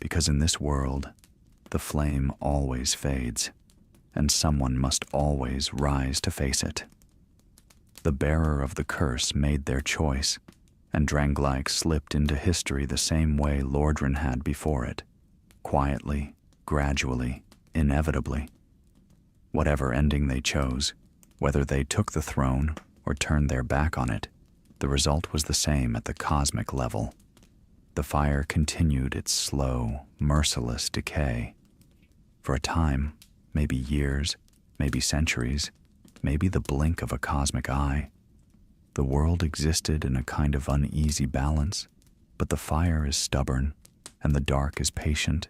Because in this world, the flame always fades, and someone must always rise to face it. The bearer of the curse made their choice, and Drangleic slipped into history the same way Lordran had before it, quietly, gradually, inevitably. Whatever ending they chose, whether they took the throne or turned their back on it, the result was the same at the cosmic level. The fire continued its slow, merciless decay. For a time, maybe years, maybe centuries, maybe the blink of a cosmic eye, the world existed in a kind of uneasy balance, but the fire is stubborn, and the dark is patient,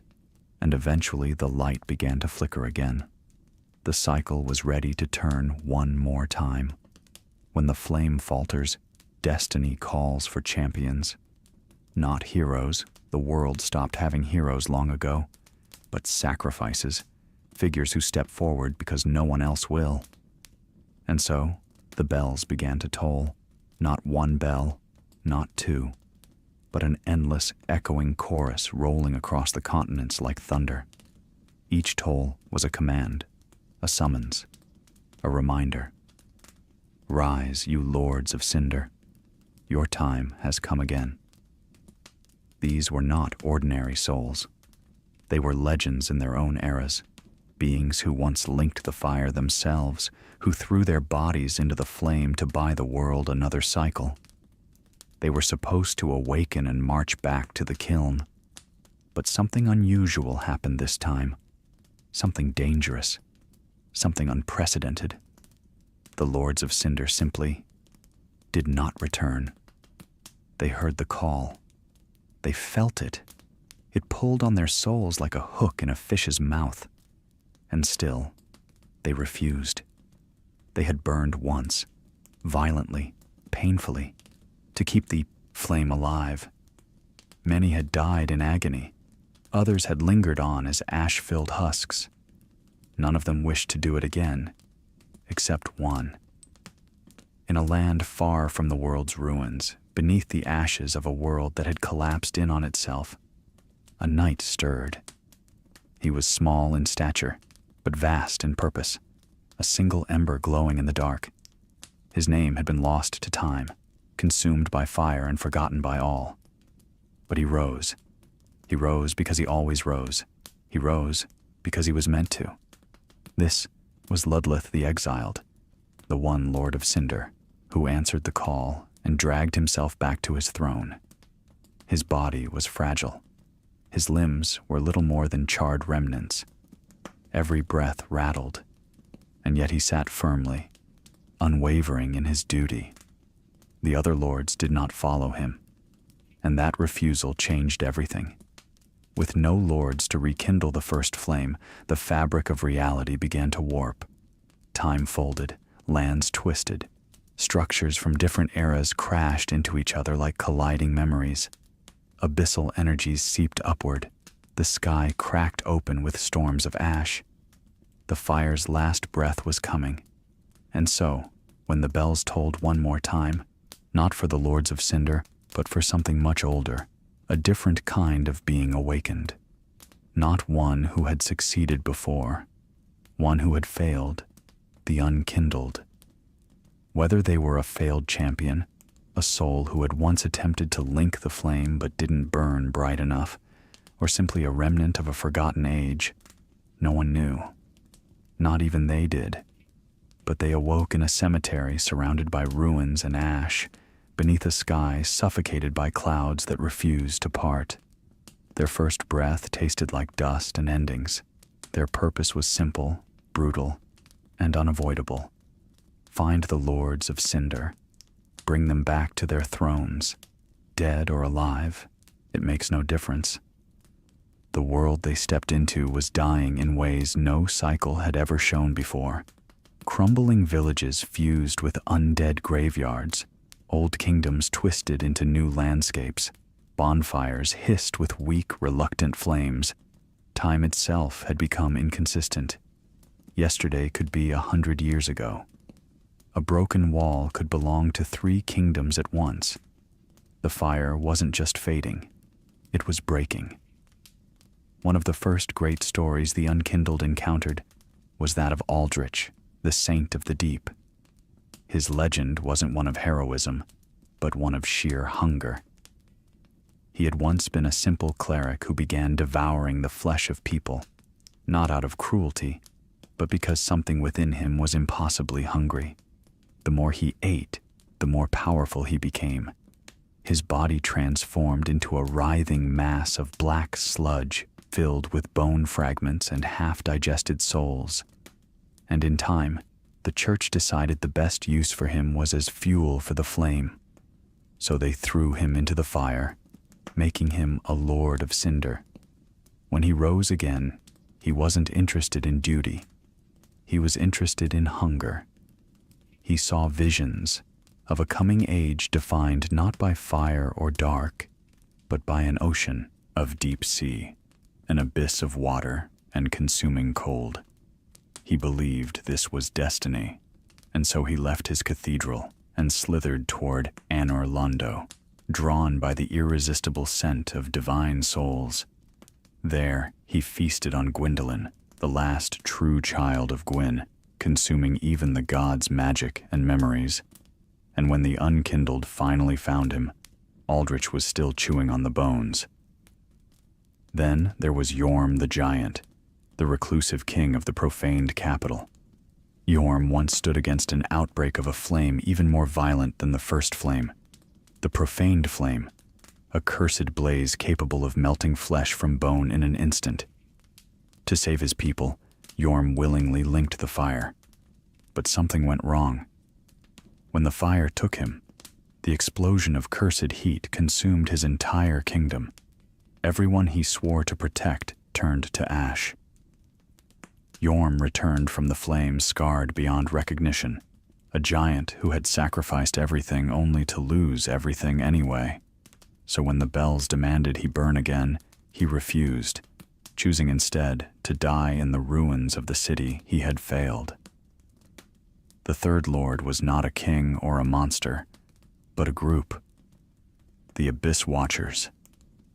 and eventually the light began to flicker again. The cycle was ready to turn one more time. When the flame falters, destiny calls for champions. Not heroes, the world stopped having heroes long ago, but sacrifices, figures who step forward because no one else will. And so, the bells began to toll, not one bell, not two, but an endless, echoing chorus rolling across the continents like thunder. Each toll was a command, a summons, a reminder. Rise, you lords of Cinder. Your time has come again. These were not ordinary souls. They were legends in their own eras, beings who once linked the fire themselves, who threw their bodies into the flame to buy the world another cycle. They were supposed to awaken and march back to the kiln. But something unusual happened this time, something dangerous, something unprecedented. The Lords of Cinder simply did not return. They heard the call. They felt it. It pulled on their souls like a hook in a fish's mouth. And still, they refused. They had burned once, violently, painfully, to keep the flame alive. Many had died in agony. Others had lingered on as ash-filled husks. None of them wished to do it again, except one. In a land far from the world's ruins, beneath the ashes of a world that had collapsed in on itself, a knight stirred. He was small in stature, but vast in purpose, a single ember glowing in the dark. His name had been lost to time, consumed by fire and forgotten by all. But he rose. He rose because he always rose. He rose because he was meant to. This was Ludleth the Exiled, the one Lord of Cinder, who answered the call and dragged himself back to his throne. His body was fragile. His limbs were little more than charred remnants. Every breath rattled, and yet he sat firmly, unwavering in his duty. The other lords did not follow him, and that refusal changed everything. With no lords to rekindle the first flame, the fabric of reality began to warp. Time folded, lands twisted. Structures from different eras crashed into each other like colliding memories. Abyssal energies seeped upward. The sky cracked open with storms of ash. The fire's last breath was coming. And so, when the bells tolled one more time, not for the Lords of Cinder, but for something much older, a different kind of being awakened. Not one who had succeeded before, one who had failed, the unkindled. Whether they were a failed champion, a soul who had once attempted to link the flame but didn't burn bright enough, or simply a remnant of a forgotten age, no one knew. Not even they did. But they awoke in a cemetery surrounded by ruins and ash, beneath a sky suffocated by clouds that refused to part. Their first breath tasted like dust and endings. Their purpose was simple, brutal, and unavoidable. Find the Lords of Cinder. Bring them back to their thrones. Dead or alive, it makes no difference. The world they stepped into was dying in ways no cycle had ever shown before. Crumbling villages fused with undead graveyards. Old kingdoms twisted into new landscapes. Bonfires hissed with weak, reluctant flames. Time itself had become inconsistent. Yesterday could be 100 years ago. A broken wall could belong to 3 kingdoms at once. The fire wasn't just fading, it was breaking. One of the first great stories the Unkindled encountered was that of Aldrich, the Saint of the Deep. His legend wasn't one of heroism, but one of sheer hunger. He had once been a simple cleric who began devouring the flesh of people, not out of cruelty, but because something within him was impossibly hungry. The more he ate, the more powerful he became. His body transformed into a writhing mass of black sludge filled with bone fragments and half-digested souls. And in time, the church decided the best use for him was as fuel for the flame. So they threw him into the fire, making him a lord of Cinder. When he rose again, he wasn't interested in duty. He was interested in hunger. He saw visions of a coming age defined not by fire or dark, but by an ocean of deep sea, an abyss of water and consuming cold. He believed this was destiny, and so he left his cathedral and slithered toward Anor Londo, drawn by the irresistible scent of divine souls. There, he feasted on Gwyndolin, the last true child of Gwyn, consuming even the gods' magic and memories. And when the unkindled finally found him, Aldrich was still chewing on the bones. Then there was Yorm the Giant, the reclusive king of the profaned capital. Yorm once stood against an outbreak of a flame even more violent than the first flame, the profaned flame, a cursed blaze capable of melting flesh from bone in an instant. To save his people, Yorm willingly linked the fire. But something went wrong. When the fire took him, the explosion of cursed heat consumed his entire kingdom. Everyone he swore to protect turned to ash. Yorm returned from the flames scarred beyond recognition, a giant who had sacrificed everything only to lose everything anyway. So when the bells demanded he burn again, he refused, choosing instead to die in the ruins of the city he had failed. The Third Lord was not a king or a monster, but a group. The Abyss Watchers,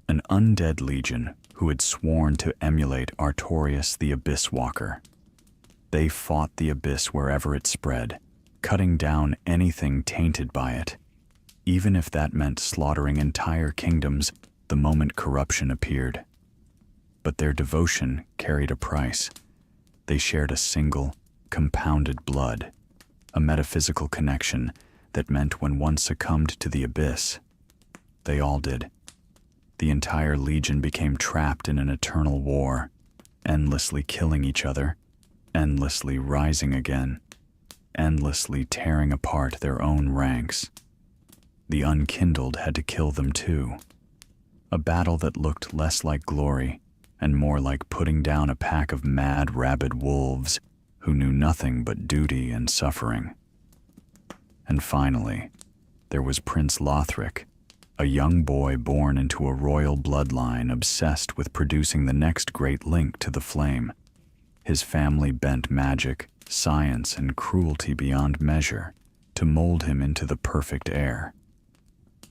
an undead legion who had sworn to emulate Artorias the Abyss Walker. They fought the abyss wherever it spread, cutting down anything tainted by it, even if that meant slaughtering entire kingdoms the moment corruption appeared. But their devotion carried a price. They shared a single, compounded blood, a metaphysical connection that meant when one succumbed to the abyss, they all did. The entire legion became trapped in an eternal war, endlessly killing each other, endlessly rising again, endlessly tearing apart their own ranks. The unkindled had to kill them too. A battle that looked less like glory and more like putting down a pack of mad, rabid wolves who knew nothing but duty and suffering. And finally, there was Prince Lothric, a young boy born into a royal bloodline obsessed with producing the next great link to the flame. His family bent magic, science, and cruelty beyond measure to mold him into the perfect heir.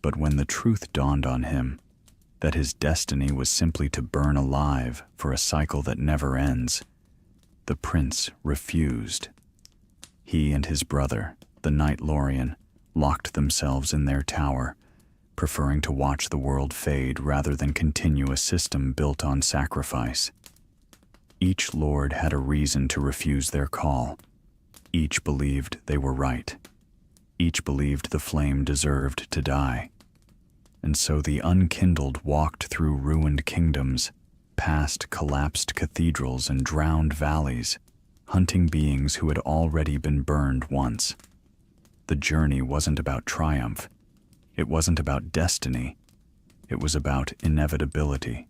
But when the truth dawned on him, that his destiny was simply to burn alive for a cycle that never ends, the prince refused. He and his brother, the Night Lorien, locked themselves in their tower, preferring to watch the world fade rather than continue a system built on sacrifice. Each lord had a reason to refuse their call. Each believed they were right. Each believed the flame deserved to die. And so the unkindled walked through ruined kingdoms, past collapsed cathedrals and drowned valleys, hunting beings who had already been burned once. The journey wasn't about triumph. It wasn't about destiny. It was about inevitability.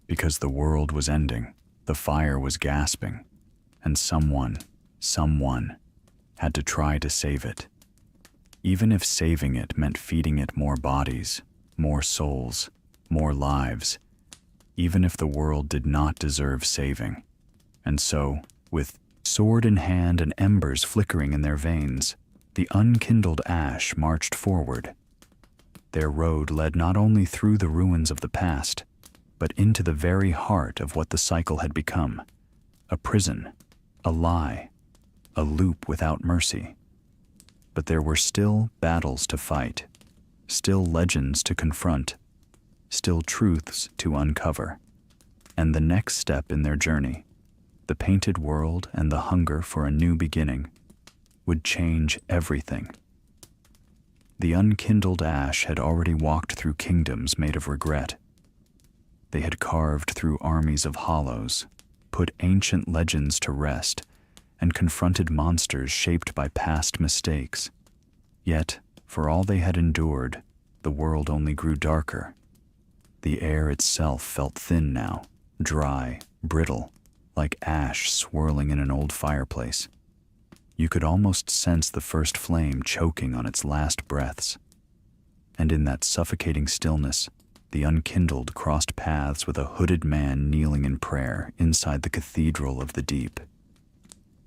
Because the world was ending, the fire was gasping, and someone had to try to save it. Even if saving it meant feeding it more bodies, more souls, more lives, even if the world did not deserve saving. And so, with sword in hand and embers flickering in their veins, the unkindled ash marched forward. Their road led not only through the ruins of the past, but into the very heart of what the cycle had become, a prison, a lie, a loop without mercy. But there were still battles to fight, Still legends to confront, still truths to uncover. And the next step in their journey, the painted world and the hunger for a new beginning, would change everything. The unkindled ash had already walked through kingdoms made of regret. They had carved through armies of hollows, put ancient legends to rest, and confronted monsters shaped by past mistakes. Yet, for all they had endured, the world only grew darker. The air itself felt thin now, dry, brittle, like ash swirling in an old fireplace. You could almost sense the first flame choking on its last breaths. And in that suffocating stillness, the unkindled crossed paths with a hooded man kneeling in prayer inside the cathedral of the deep.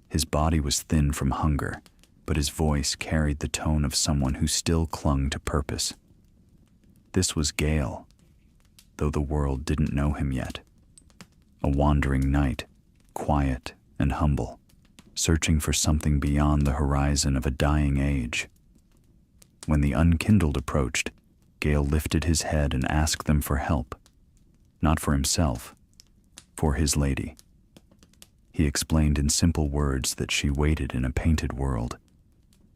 His body was thin from hunger, but his voice carried the tone of someone who still clung to purpose. This was Gael, though the world didn't know him yet. A wandering knight, quiet and humble, searching for something beyond the horizon of a dying age. When the unkindled approached, Gael lifted his head and asked them for help, not for himself, for his lady. He explained in simple words that she waited in a painted world,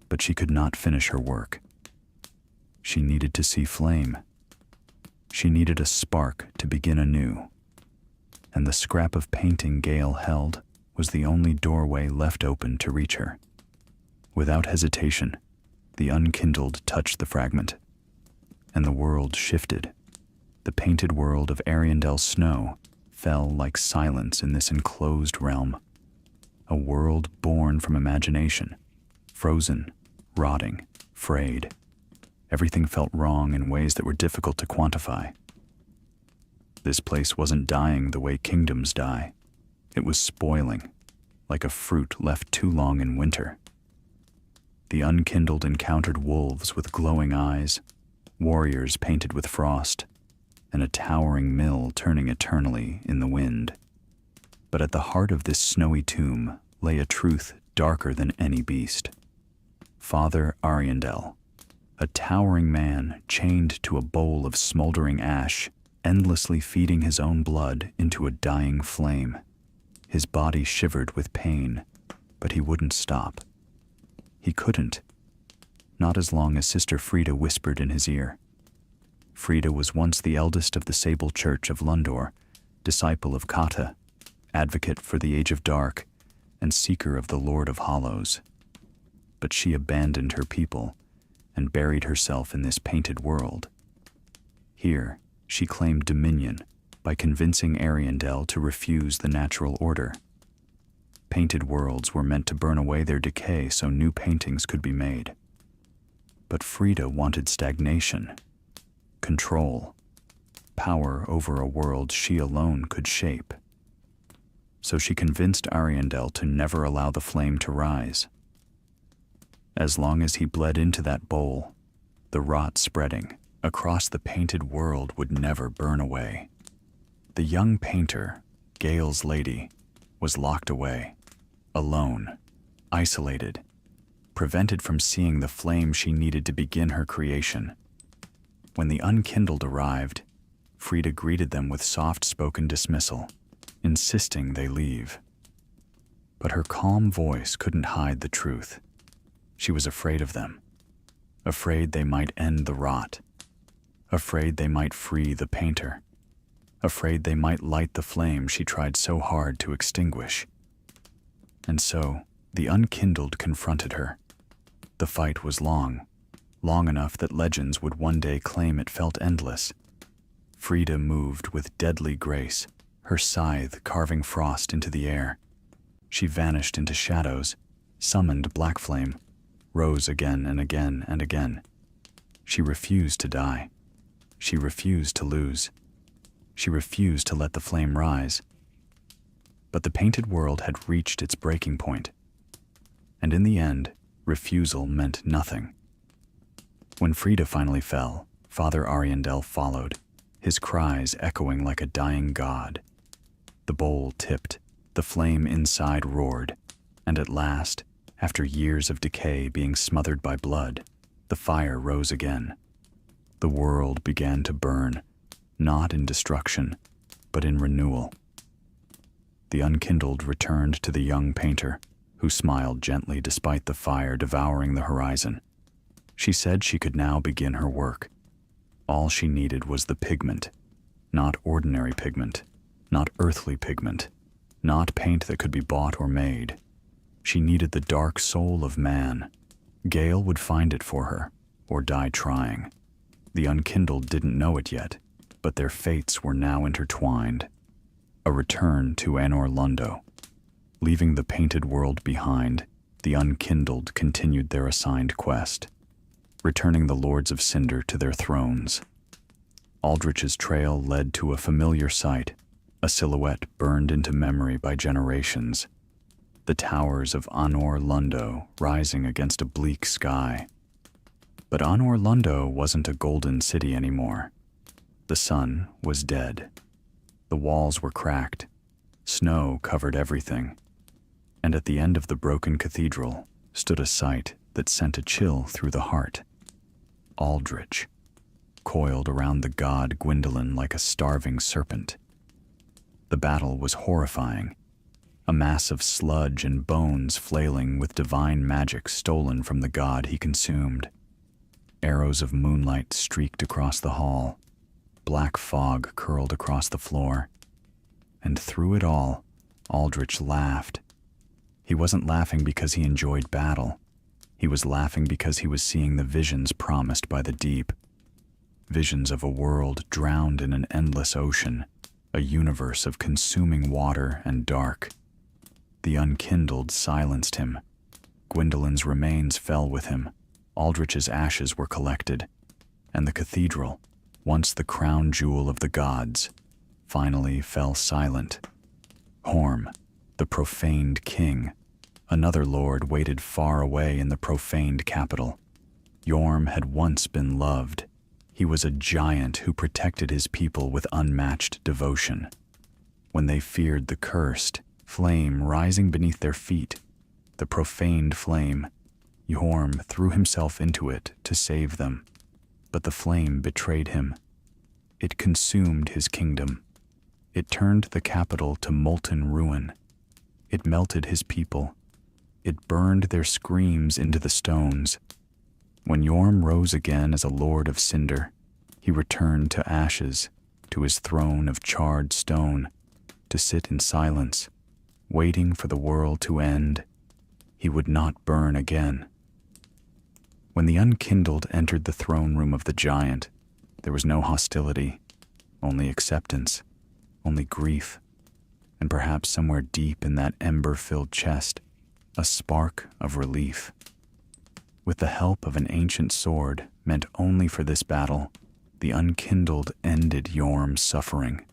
but she could not finish her work. She needed to see flame. She needed a spark to begin anew, and the scrap of painting Gael held was the only doorway left open to reach her. Without hesitation, the unkindled touched the fragment, and the world shifted. The painted world of Ariandel's snow fell like silence in this enclosed realm, a world born from imagination, frozen, rotting, frayed. Everything felt wrong in ways that were difficult to quantify. This place wasn't dying the way kingdoms die. It was spoiling, like a fruit left too long in winter. The unkindled encountered wolves with glowing eyes, warriors painted with frost, and a towering mill turning eternally in the wind. But at the heart of this snowy tomb lay a truth darker than any beast. Father Ariandel, a towering man chained to a bowl of smoldering ash, endlessly feeding his own blood into a dying flame. His body shivered with pain, but he wouldn't stop. He couldn't, not as long as Sister Frida whispered in his ear. Frida was once the eldest of the Sable Church of Lundor, disciple of Kata, advocate for the Age of Dark, and seeker of the Lord of Hollows. But she abandoned her people and buried herself in this painted world. Here, she claimed dominion by convincing Ariandel to refuse the natural order. Painted worlds were meant to burn away their decay so new paintings could be made. But Frida wanted stagnation, control, power over a world she alone could shape. So she convinced Ariandel to never allow the flame to rise. As long as he bled into that bowl, the rot spreading across the painted world would never burn away. The young painter, Gael's lady, was locked away, alone, isolated, prevented from seeing the flame she needed to begin her creation. When the unkindled arrived, Frida greeted them with soft-spoken dismissal, insisting they leave. But her calm voice couldn't hide the truth. She was afraid of them, afraid they might end the rot, afraid they might free the painter, afraid they might light the flame she tried so hard to extinguish. And so, the unkindled confronted her. The fight was long enough that legends would one day claim it felt endless. Frida moved with deadly grace, her scythe carving frost into the air. She vanished into shadows, summoned black flame, rose again and again and again. She refused to die. She refused to lose. She refused to let the flame rise. But the painted world had reached its breaking point. And in the end, refusal meant nothing. When Frida finally fell, Father Ariandel followed, his cries echoing like a dying god. The bowl tipped, the flame inside roared, and at last, after years of decay being smothered by blood, the fire rose again. The world began to burn, not in destruction, but in renewal. The unkindled returned to the young painter, who smiled gently despite the fire devouring the horizon. She said she could now begin her work. All she needed was the pigment, not ordinary pigment, not earthly pigment, not paint that could be bought or made. She needed the dark soul of man. Gael would find it for her, or die trying. The unkindled didn't know it yet, but their fates were now intertwined. A return to Anor Londo. Leaving the painted world behind, the unkindled continued their assigned quest, returning the lords of Cinder to their thrones. Aldrich's trail led to a familiar sight, a silhouette burned into memory by generations. The towers of Anor Londo rising against a bleak sky. But Anor Londo wasn't a golden city anymore. The sun was dead. The walls were cracked. Snow covered everything. And at the end of the broken cathedral stood a sight that sent a chill through the heart. Aldrich, coiled around the god Gwendolyn like a starving serpent. The battle was horrifying. A mass of sludge and bones flailing with divine magic stolen from the god he consumed. Arrows of moonlight streaked across the hall. Black fog curled across the floor. And through it all, Aldrich laughed. He wasn't laughing because he enjoyed battle. He was laughing because he was seeing the visions promised by the deep. Visions of a world drowned in an endless ocean, a universe of consuming water and dark. The unkindled silenced him. Gwendolyn's remains fell with him. Aldrich's ashes were collected. And the cathedral, once the crown jewel of the gods, finally fell silent. Horm, the profaned king, another lord waited far away in the profaned capital. Yorm had once been loved. He was a giant who protected his people with unmatched devotion. When they feared the cursed, flame rising beneath their feet, the profaned flame, Yorm threw himself into it to save them. But the flame betrayed him. It consumed his kingdom. It turned the capital to molten ruin. It melted his people. It burned their screams into the stones. When Yorm rose again as a lord of Cinder, he returned to ashes, to his throne of charred stone, to sit in silence, waiting for the world to end. He would not burn again. When the unkindled entered the throne room of the giant, there was no hostility, only acceptance, only grief, and perhaps somewhere deep in that ember-filled chest, a spark of relief. With the help of an ancient sword meant only for this battle, the unkindled ended Yorm's suffering.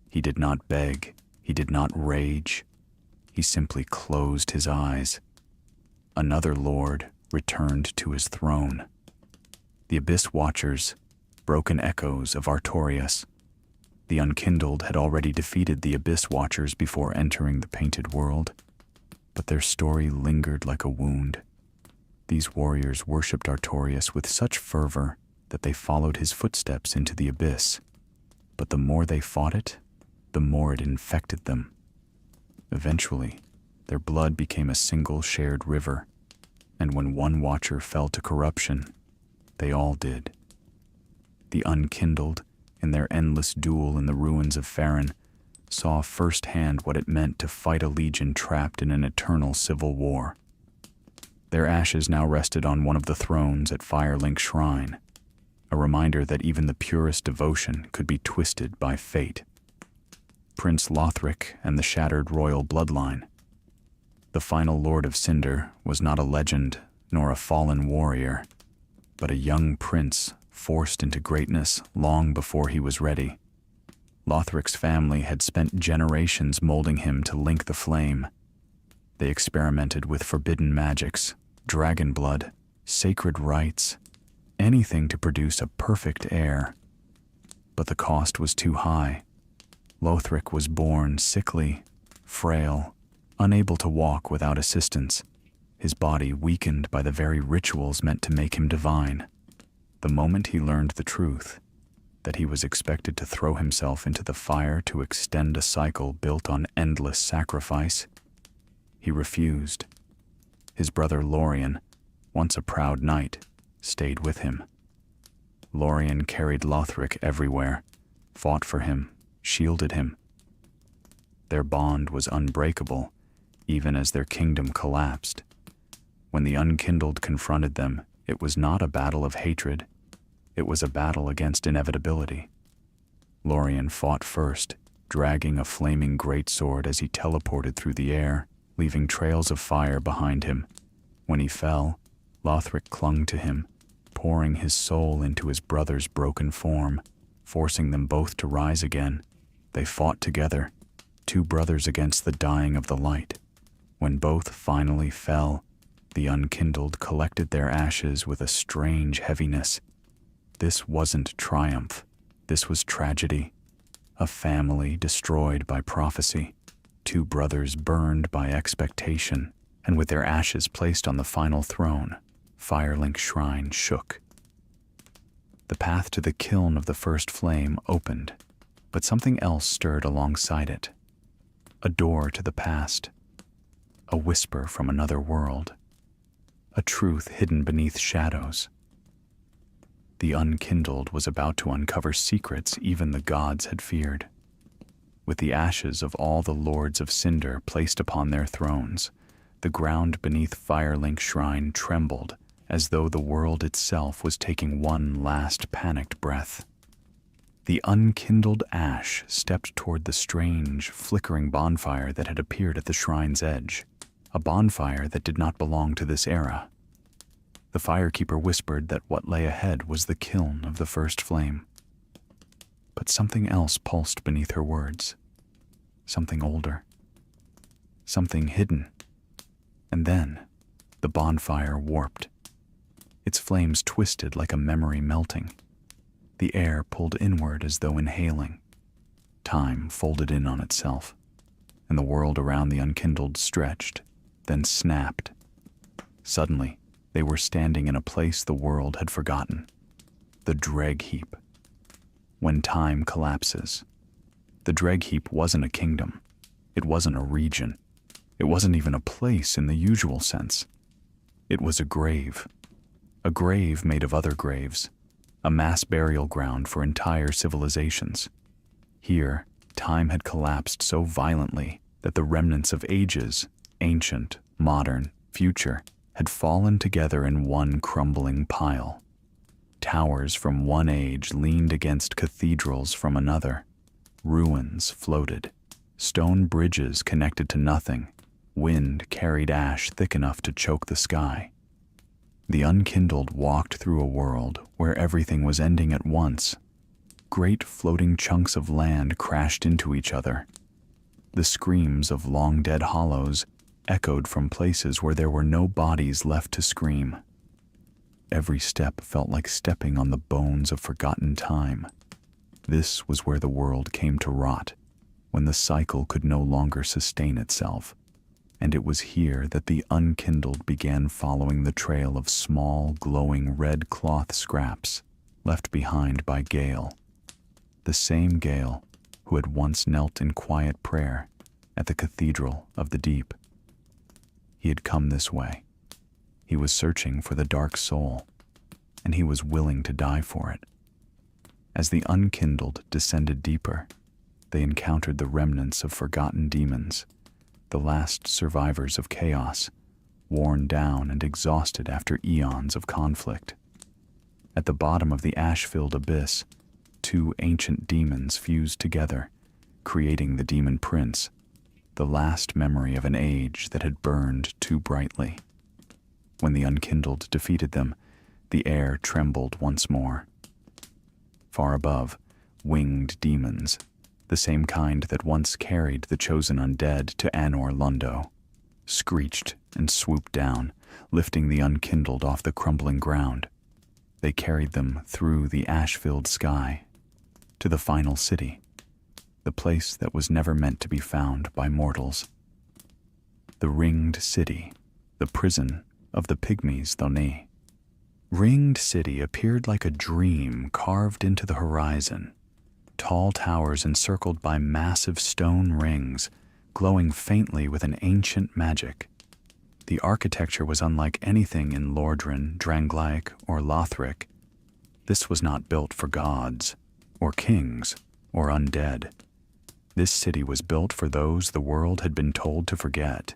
He did not beg, he did not rage, he simply closed his eyes. Another lord returned to his throne. The Abyss Watchers, broken echoes of Artorias. The unkindled had already defeated the Abyss Watchers before entering the painted world, but their story lingered like a wound. These warriors worshipped Artorias with such fervor that they followed his footsteps into the abyss. But the more they fought it, the more it infected them. Eventually, their blood became a single shared river, and when one watcher fell to corruption, they all did. The unkindled, in their endless duel in the ruins of Farron, saw firsthand what it meant to fight a legion trapped in an eternal civil war. Their ashes now rested on one of the thrones at Firelink Shrine, a reminder that even the purest devotion could be twisted by fate. Prince Lothric and the shattered royal bloodline. The final Lord of Cinder was not a legend nor a fallen warrior, but a young prince forced into greatness long before he was ready. Lothric's family had spent generations molding him to link the flame. They experimented with forbidden magics, dragon blood, sacred rites, anything to produce a perfect heir. But the cost was too high. Lothric was born sickly, frail, unable to walk without assistance, his body weakened by the very rituals meant to make him divine. The moment he learned the truth, that he was expected to throw himself into the fire to extend a cycle built on endless sacrifice, he refused. His brother Lorien, once a proud knight, stayed with him. Lorien carried Lothric everywhere, fought for him, shielded him. Their bond was unbreakable, even as their kingdom collapsed. When the Unkindled confronted them, it was not a battle of hatred, it was a battle against inevitability. Lorien fought first, dragging a flaming greatsword as he teleported through the air, leaving trails of fire behind him. When he fell, Lothric clung to him, pouring his soul into his brother's broken form, forcing them both to rise again. They fought together, two brothers against the dying of the light. When both finally fell, the Unkindled collected their ashes with a strange heaviness. This wasn't triumph, this was tragedy. A family destroyed by prophecy, two brothers burned by expectation, and with their ashes placed on the final throne, Firelink Shrine shook. The path to the kiln of the first flame opened, but something else stirred alongside it. A door to the past, a whisper from another world, a truth hidden beneath shadows. The Unkindled was about to uncover secrets even the gods had feared. With the ashes of all the lords of Cinder placed upon their thrones, the ground beneath Firelink Shrine trembled as though the world itself was taking one last panicked breath. The unkindled ash stepped toward the strange, flickering bonfire that had appeared at the shrine's edge, a bonfire that did not belong to this era. The firekeeper whispered that what lay ahead was the kiln of the first flame. But something else pulsed beneath her words. Something older. Something hidden. And then, the bonfire warped. Its flames twisted like a memory melting. The air pulled inward as though inhaling. Time folded in on itself, and the world around the Unkindled stretched, then snapped. Suddenly, they were standing in a place the world had forgotten. The Dreg Heap. When time collapses. The Dreg Heap wasn't a kingdom. It wasn't a region. It wasn't even a place in the usual sense. It was a grave. A grave made of other graves. A mass burial ground for entire civilizations. Here, time had collapsed so violently that the remnants of ages, ancient, modern, future, had fallen together in one crumbling pile. Towers from one age leaned against cathedrals from another. Ruins floated. Stone bridges connected to nothing. Wind carried ash thick enough to choke the sky. The Unkindled walked through a world where everything was ending at once. Great floating chunks of land crashed into each other. The screams of long-dead hollows echoed from places where there were no bodies left to scream. Every step felt like stepping on the bones of forgotten time. This was where the world came to rot, when the cycle could no longer sustain itself. And it was here that the Unkindled began following the trail of small, glowing red cloth scraps left behind by Gael. The same Gael who had once knelt in quiet prayer at the Cathedral of the Deep. He had come this way. He was searching for the dark soul, and he was willing to die for it. As the Unkindled descended deeper, they encountered the remnants of forgotten demons, the last survivors of chaos, worn down and exhausted after eons of conflict. At the bottom of the ash-filled abyss, two ancient demons fused together, creating the Demon Prince, the last memory of an age that had burned too brightly. When the Unkindled defeated them, the air trembled once more. Far above, winged demons, the same kind that once carried the Chosen Undead to Anor Londo, screeched and swooped down, lifting the Unkindled off the crumbling ground. They carried them through the ash-filled sky to the final city, the place that was never meant to be found by mortals. The ringed city, the prison of the Pygmies Thoni. Ringed City appeared like a dream carved into the horizon. Tall towers encircled by massive stone rings, glowing faintly with an ancient magic. The architecture was unlike anything in Lordran, Drangleic, or Lothric. This was not built for gods, or kings, or undead. This city was built for those the world had been told to forget.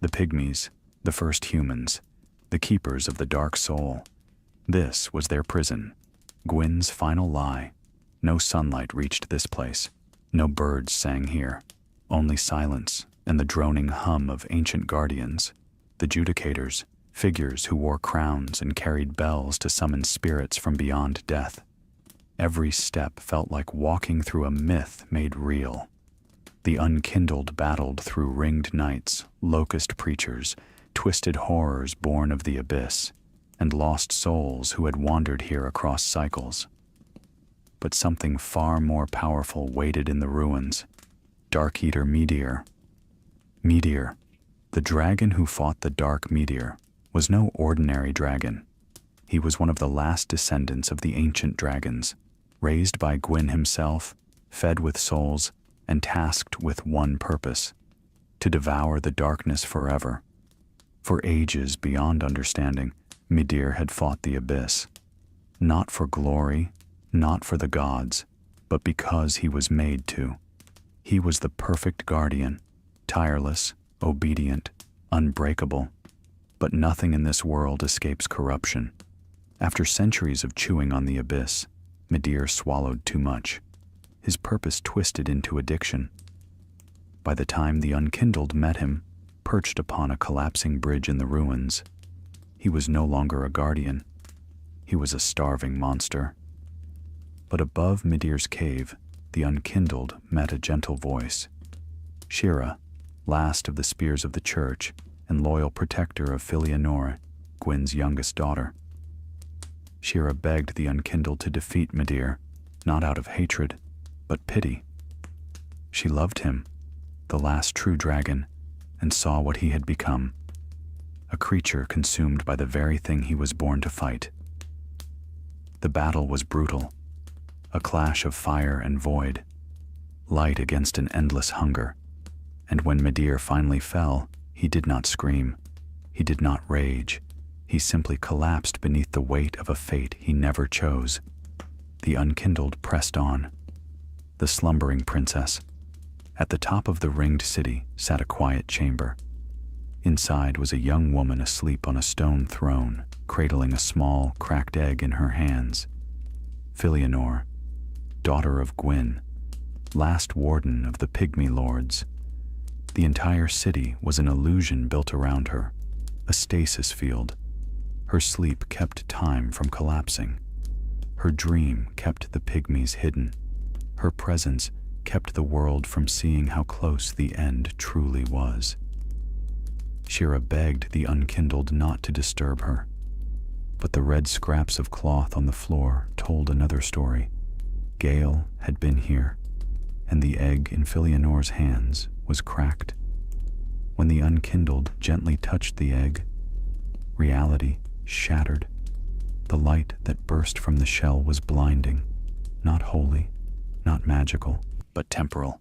The pygmies, the first humans, the keepers of the dark soul. This was their prison, Gwyn's final lie. No sunlight reached this place. No birds sang here. Only silence and the droning hum of ancient guardians, the judicators, figures who wore crowns and carried bells to summon spirits from beyond death. Every step felt like walking through a myth made real. The unkindled battled through ringed nights, locust preachers, twisted horrors born of the abyss, and lost souls who had wandered here across cycles. But something far more powerful waited in the ruins. Dark Eater Meteor. Meteor, the dragon who fought the Dark Meteor, was no ordinary dragon. He was one of the last descendants of the ancient dragons, raised by Gwyn himself, fed with souls, and tasked with one purpose: to devour the darkness forever. For ages beyond understanding, Meteor had fought the abyss. Not for glory, not for the gods, but because he was made to. He was the perfect guardian, tireless, obedient, unbreakable. But nothing in this world escapes corruption. After centuries of chewing on the abyss, Meteor swallowed too much. His purpose twisted into addiction. By the time the Unkindled met him, perched upon a collapsing bridge in the ruins, he was no longer a guardian. He was a starving monster. But above Meteor's cave, the Unkindled met a gentle voice. Shira, last of the Spears of the Church and loyal protector of Filianore, Gwyn's youngest daughter. Shira begged the Unkindled to defeat Meteor, not out of hatred, but pity. She loved him, the last true dragon, and saw what he had become. A creature consumed by the very thing he was born to fight. The battle was brutal, a clash of fire and void, light against an endless hunger. And when Meteor finally fell, he did not scream. He did not rage. He simply collapsed beneath the weight of a fate he never chose. The Unkindled pressed on. The slumbering princess. At the top of the ringed city sat a quiet chamber. Inside was a young woman asleep on a stone throne, cradling a small, cracked egg in her hands. Filianore, daughter of Gwyn, last warden of the Pygmy Lords. The entire city was an illusion built around her, a stasis field. Her sleep kept time from collapsing. Her dream kept the pygmies hidden. Her presence kept the world from seeing how close the end truly was. Shira begged the Unkindled not to disturb her, but the red scraps of cloth on the floor told another story. Gael had been here, and the egg in Filianore's hands was cracked. When the Unkindled gently touched the egg, reality shattered. The light that burst from the shell was blinding, not holy, not magical, but temporal,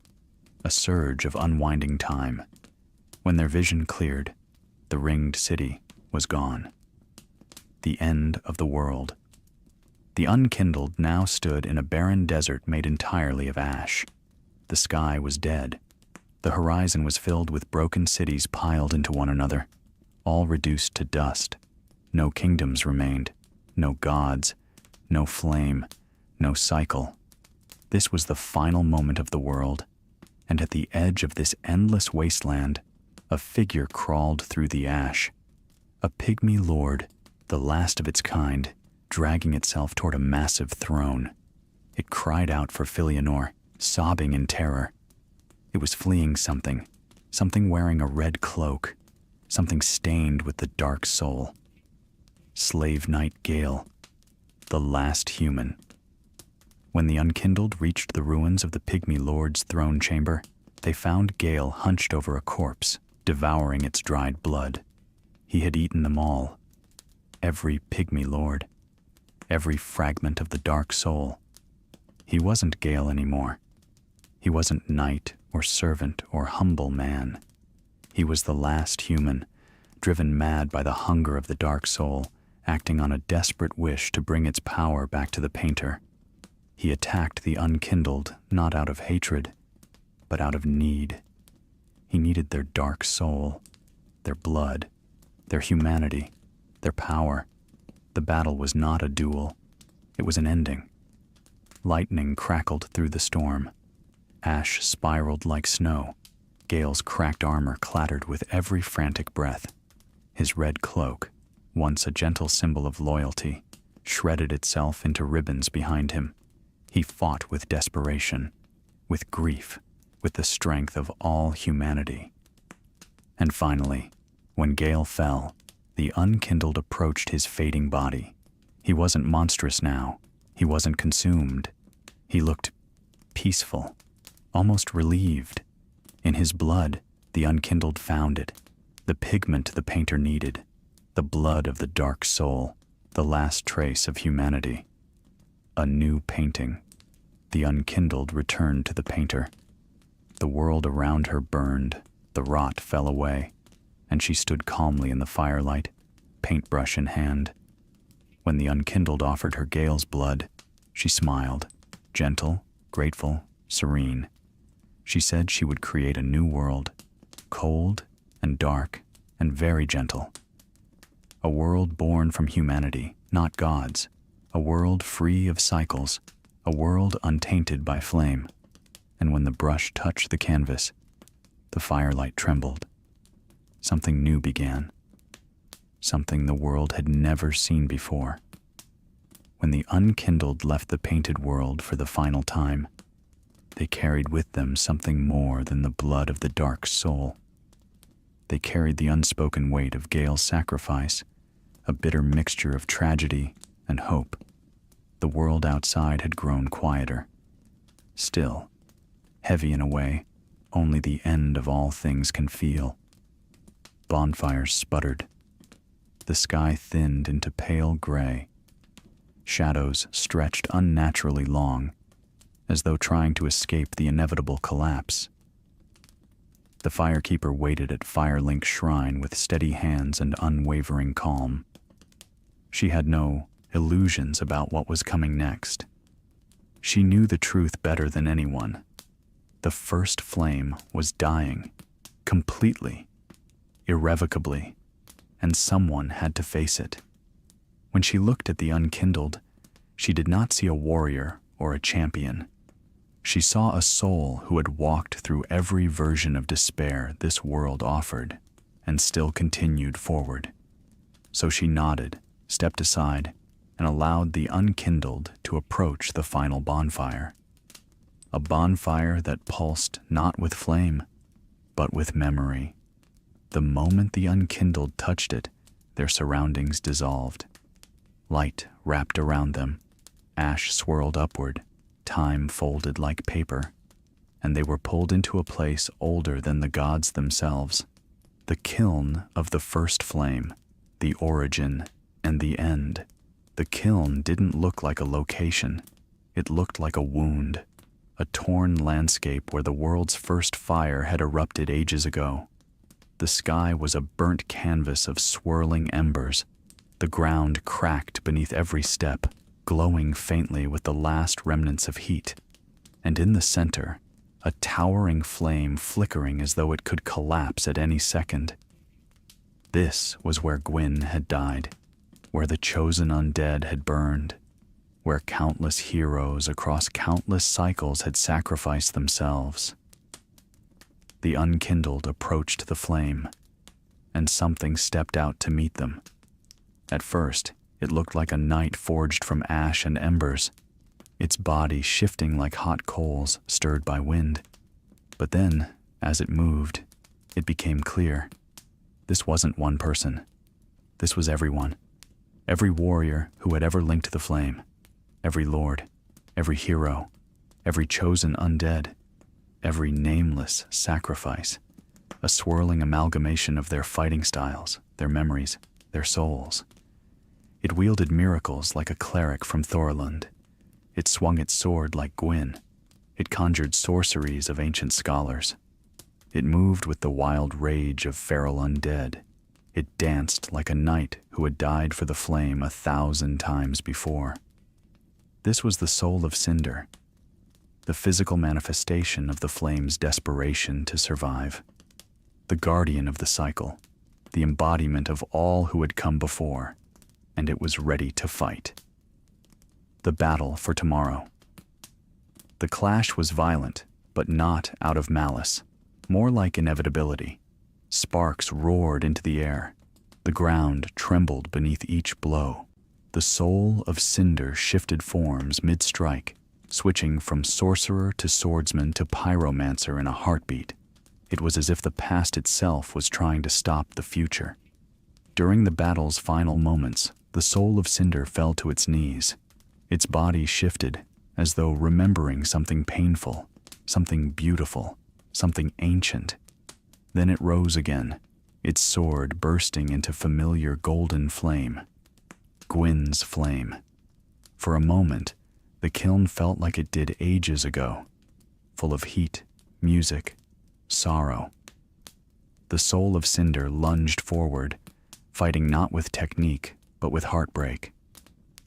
a surge of unwinding time. When their vision cleared, the ringed city was gone. The end of the world. The Unkindled now stood in a barren desert made entirely of ash. The sky was dead. The horizon was filled with broken cities piled into one another, all reduced to dust. No kingdoms remained, no gods, no flame, no cycle. This was the final moment of the world, and at the edge of this endless wasteland, a figure crawled through the ash. A pygmy lord, the last of its kind, dragging itself toward a massive throne. It cried out for Filianore, sobbing in terror. It was fleeing something wearing a red cloak, something stained with the dark soul. Slave Knight Gael, the last human. When the Unkindled reached the ruins of the Pygmy Lord's throne chamber, they found Gael hunched over a corpse, devouring its dried blood. He had eaten them all. every pygmy lord, every fragment of the dark soul. He wasn't Gael anymore. He wasn't knight or servant or humble man. He was the last human, driven mad by the hunger of the dark soul, acting on a desperate wish to bring its power back to the painter. He attacked the unkindled not out of hatred, but out of need. He needed their dark soul, their blood, their humanity, their power. The battle was not a duel. It was an ending. Lightning crackled through the storm. Ash spiraled like snow. Gael's cracked armor clattered with every frantic breath. His red cloak, once a gentle symbol of loyalty, shredded itself into ribbons behind him. He fought with desperation, with grief, with the strength of all humanity. And finally, when Gael fell, the unkindled approached his fading body. He wasn't monstrous now. He wasn't consumed. He looked peaceful, almost relieved. In his blood, the unkindled found it, the pigment the painter needed, the blood of the dark soul, the last trace of humanity. A new painting. The unkindled returned to the painter. The world around her burned, the rot fell away, and she stood calmly in the firelight, paintbrush in hand. When the unkindled offered her Gael's blood, she smiled, gentle, grateful, serene. She said she would create a new world, cold and dark and very gentle. A world born from humanity, not gods. A world free of cycles, a world untainted by flame. And when the brush touched the canvas, the firelight trembled. Something new began. Something the world had never seen before. When the unkindled left the painted world for the final time, they carried with them something more than the blood of the dark soul. They carried the unspoken weight of Gael's sacrifice, a bitter mixture of tragedy and hope. The world outside had grown quieter. Still, heavy in a way only the end of all things can feel. Bonfires sputtered. The sky thinned into pale gray. Shadows stretched unnaturally long, as though trying to escape the inevitable collapse. The firekeeper waited at Firelink's shrine with steady hands and unwavering calm. She had no illusions about what was coming next. She knew the truth better than anyone. The first flame was dying, completely, irrevocably, and someone had to face it. When she looked at the unkindled, she did not see a warrior or a champion. She saw a soul who had walked through every version of despair this world offered and still continued forward. So she nodded, stepped aside, and allowed the unkindled to approach the final bonfire. A bonfire that pulsed not with flame, but with memory. The moment the unkindled touched it, their surroundings dissolved. Light wrapped around them, ash swirled upward, time folded like paper, and they were pulled into a place older than the gods themselves, the kiln of the first flame, the origin and the end. The kiln didn't look like a location. It looked like a wound, a torn landscape where the world's first fire had erupted ages ago. The sky was a burnt canvas of swirling embers. The ground cracked beneath every step, glowing faintly with the last remnants of heat. And in the center, a towering flame flickering as though it could collapse at any second. This was where Gwyn had died, where the Chosen Undead had burned, where countless heroes across countless cycles had sacrificed themselves. The unkindled approached the flame, and something stepped out to meet them. At first, it looked like a knight forged from ash and embers, its body shifting like hot coals stirred by wind. But then, as it moved, it became clear. This wasn't one person. This was everyone. Every warrior who had ever linked the flame. Every lord, every hero, every chosen undead, every nameless sacrifice. A swirling amalgamation of their fighting styles, their memories, their souls. It wielded miracles like a cleric from Thorlund. It swung its sword like Gwyn. It conjured sorceries of ancient scholars. It moved with the wild rage of feral undead. It danced like a knight who had died for the flame 1,000 times before. This was the soul of Cinder, the physical manifestation of the flame's desperation to survive, the guardian of the cycle, the embodiment of all who had come before, and it was ready to fight. The battle for tomorrow. The clash was violent, but not out of malice, more like inevitability. Sparks roared into the air. The ground trembled beneath each blow. The soul of Cinder shifted forms mid-strike, switching from sorcerer to swordsman to pyromancer in a heartbeat. It was as if the past itself was trying to stop the future. During the battle's final moments, the soul of Cinder fell to its knees. Its body shifted, as though remembering something painful, something beautiful, something ancient. Then it rose again, its sword bursting into familiar golden flame. Gwyn's flame. For a moment, the kiln felt like it did ages ago, full of heat, music, sorrow. The soul of Cinder lunged forward, fighting not with technique, but with heartbreak.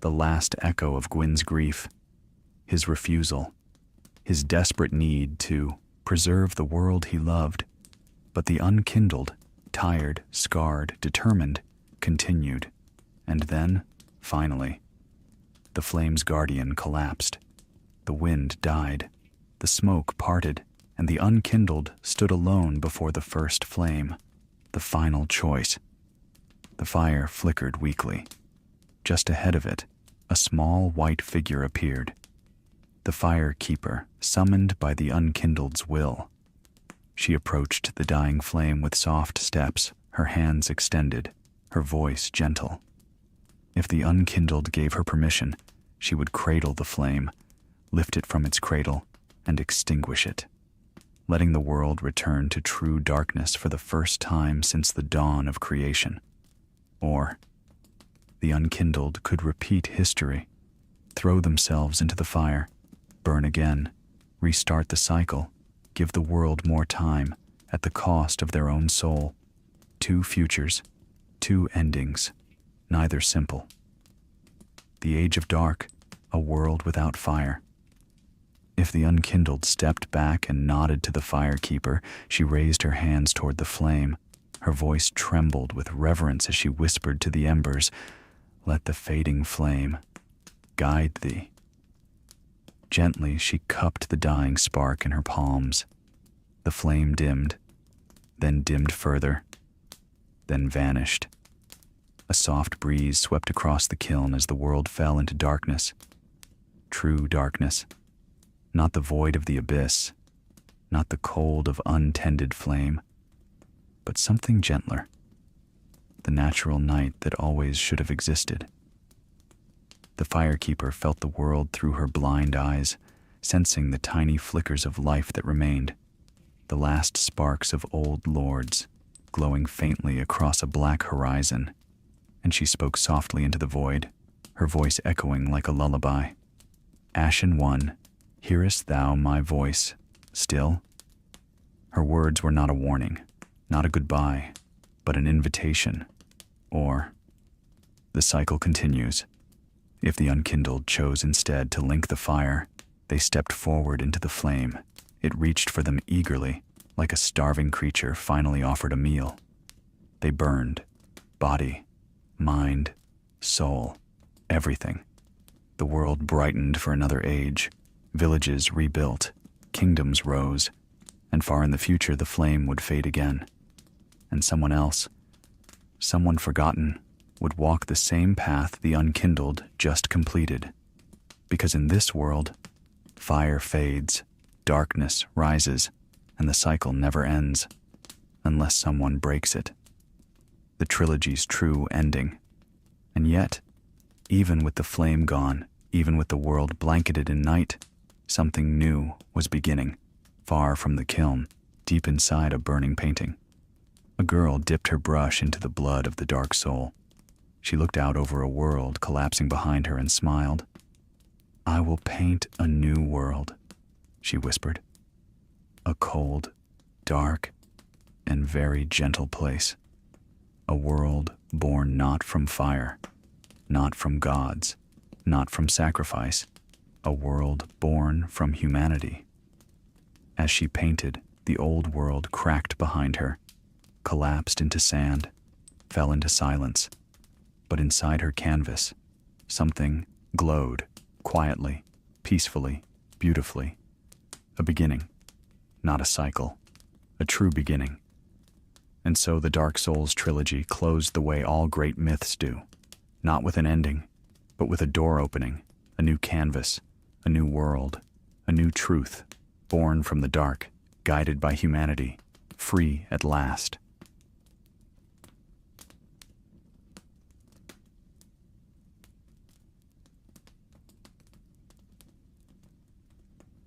The last echo of Gwyn's grief, his refusal, his desperate need to preserve the world he loved. But the unkindled, tired, scarred, determined, continued. And then, finally, the flame's guardian collapsed. The wind died, the smoke parted, and the unkindled stood alone before the first flame, the final choice. The fire flickered weakly. Just ahead of it, a small white figure appeared. The fire keeper, summoned by the unkindled's will. She approached the dying flame with soft steps, her hands extended, her voice gentle. If the unkindled gave her permission, she would cradle the flame, lift it from its cradle, and extinguish it, letting the world return to true darkness for the first time since the dawn of creation. Or, the unkindled could repeat history, throw themselves into the fire, burn again, restart the cycle, give the world more time at the cost of their own soul. 2 futures, 2 endings, neither simple. The age of dark, a world without fire. If the unkindled stepped back and nodded to the firekeeper, she raised her hands toward the flame. Her voice trembled with reverence as she whispered to the embers, "Let the fading flame guide thee." Gently, she cupped the dying spark in her palms. The flame dimmed, then dimmed further, then vanished. A soft breeze swept across the kiln as the world fell into darkness. True darkness. Not the void of the abyss, not the cold of untended flame, but something gentler. The natural night that always should have existed. The firekeeper felt the world through her blind eyes, sensing the tiny flickers of life that remained, the last sparks of old lords, glowing faintly across a black horizon, and she spoke softly into the void, her voice echoing like a lullaby. "Ashen One, hearest thou my voice still?" Her words were not a warning, not a goodbye, but an invitation. Or, the cycle continues. If the unkindled chose instead to link the fire, they stepped forward into the flame. It reached for them eagerly, like a starving creature finally offered a meal. They burned, body, mind, soul, everything. The world brightened for another age. Villages rebuilt, kingdoms rose, and far in the future the flame would fade again. And someone else, someone forgotten, would walk the same path the unkindled just completed. Because in this world, fire fades, darkness rises, and the cycle never ends, unless someone breaks it. The Trilogy's true ending. And yet, even with the flame gone, even with the world blanketed in night, something new was beginning, far from the kiln, deep inside a burning painting. A girl dipped her brush into the blood of the dark soul. She looked out over a world collapsing behind her and smiled. "I will paint a new world," she whispered. "A cold, dark, and very gentle place. A world born not from fire, not from gods, not from sacrifice. A world born from humanity." As she painted, the old world cracked behind her, collapsed into sand, fell into silence. But inside her canvas, something glowed, quietly, peacefully, beautifully. A beginning, not a cycle, a true beginning. And so the Dark Souls trilogy closed the way all great myths do, not with an ending, but with a door opening, a new canvas, a new world, a new truth, born from the dark, guided by humanity, free at last.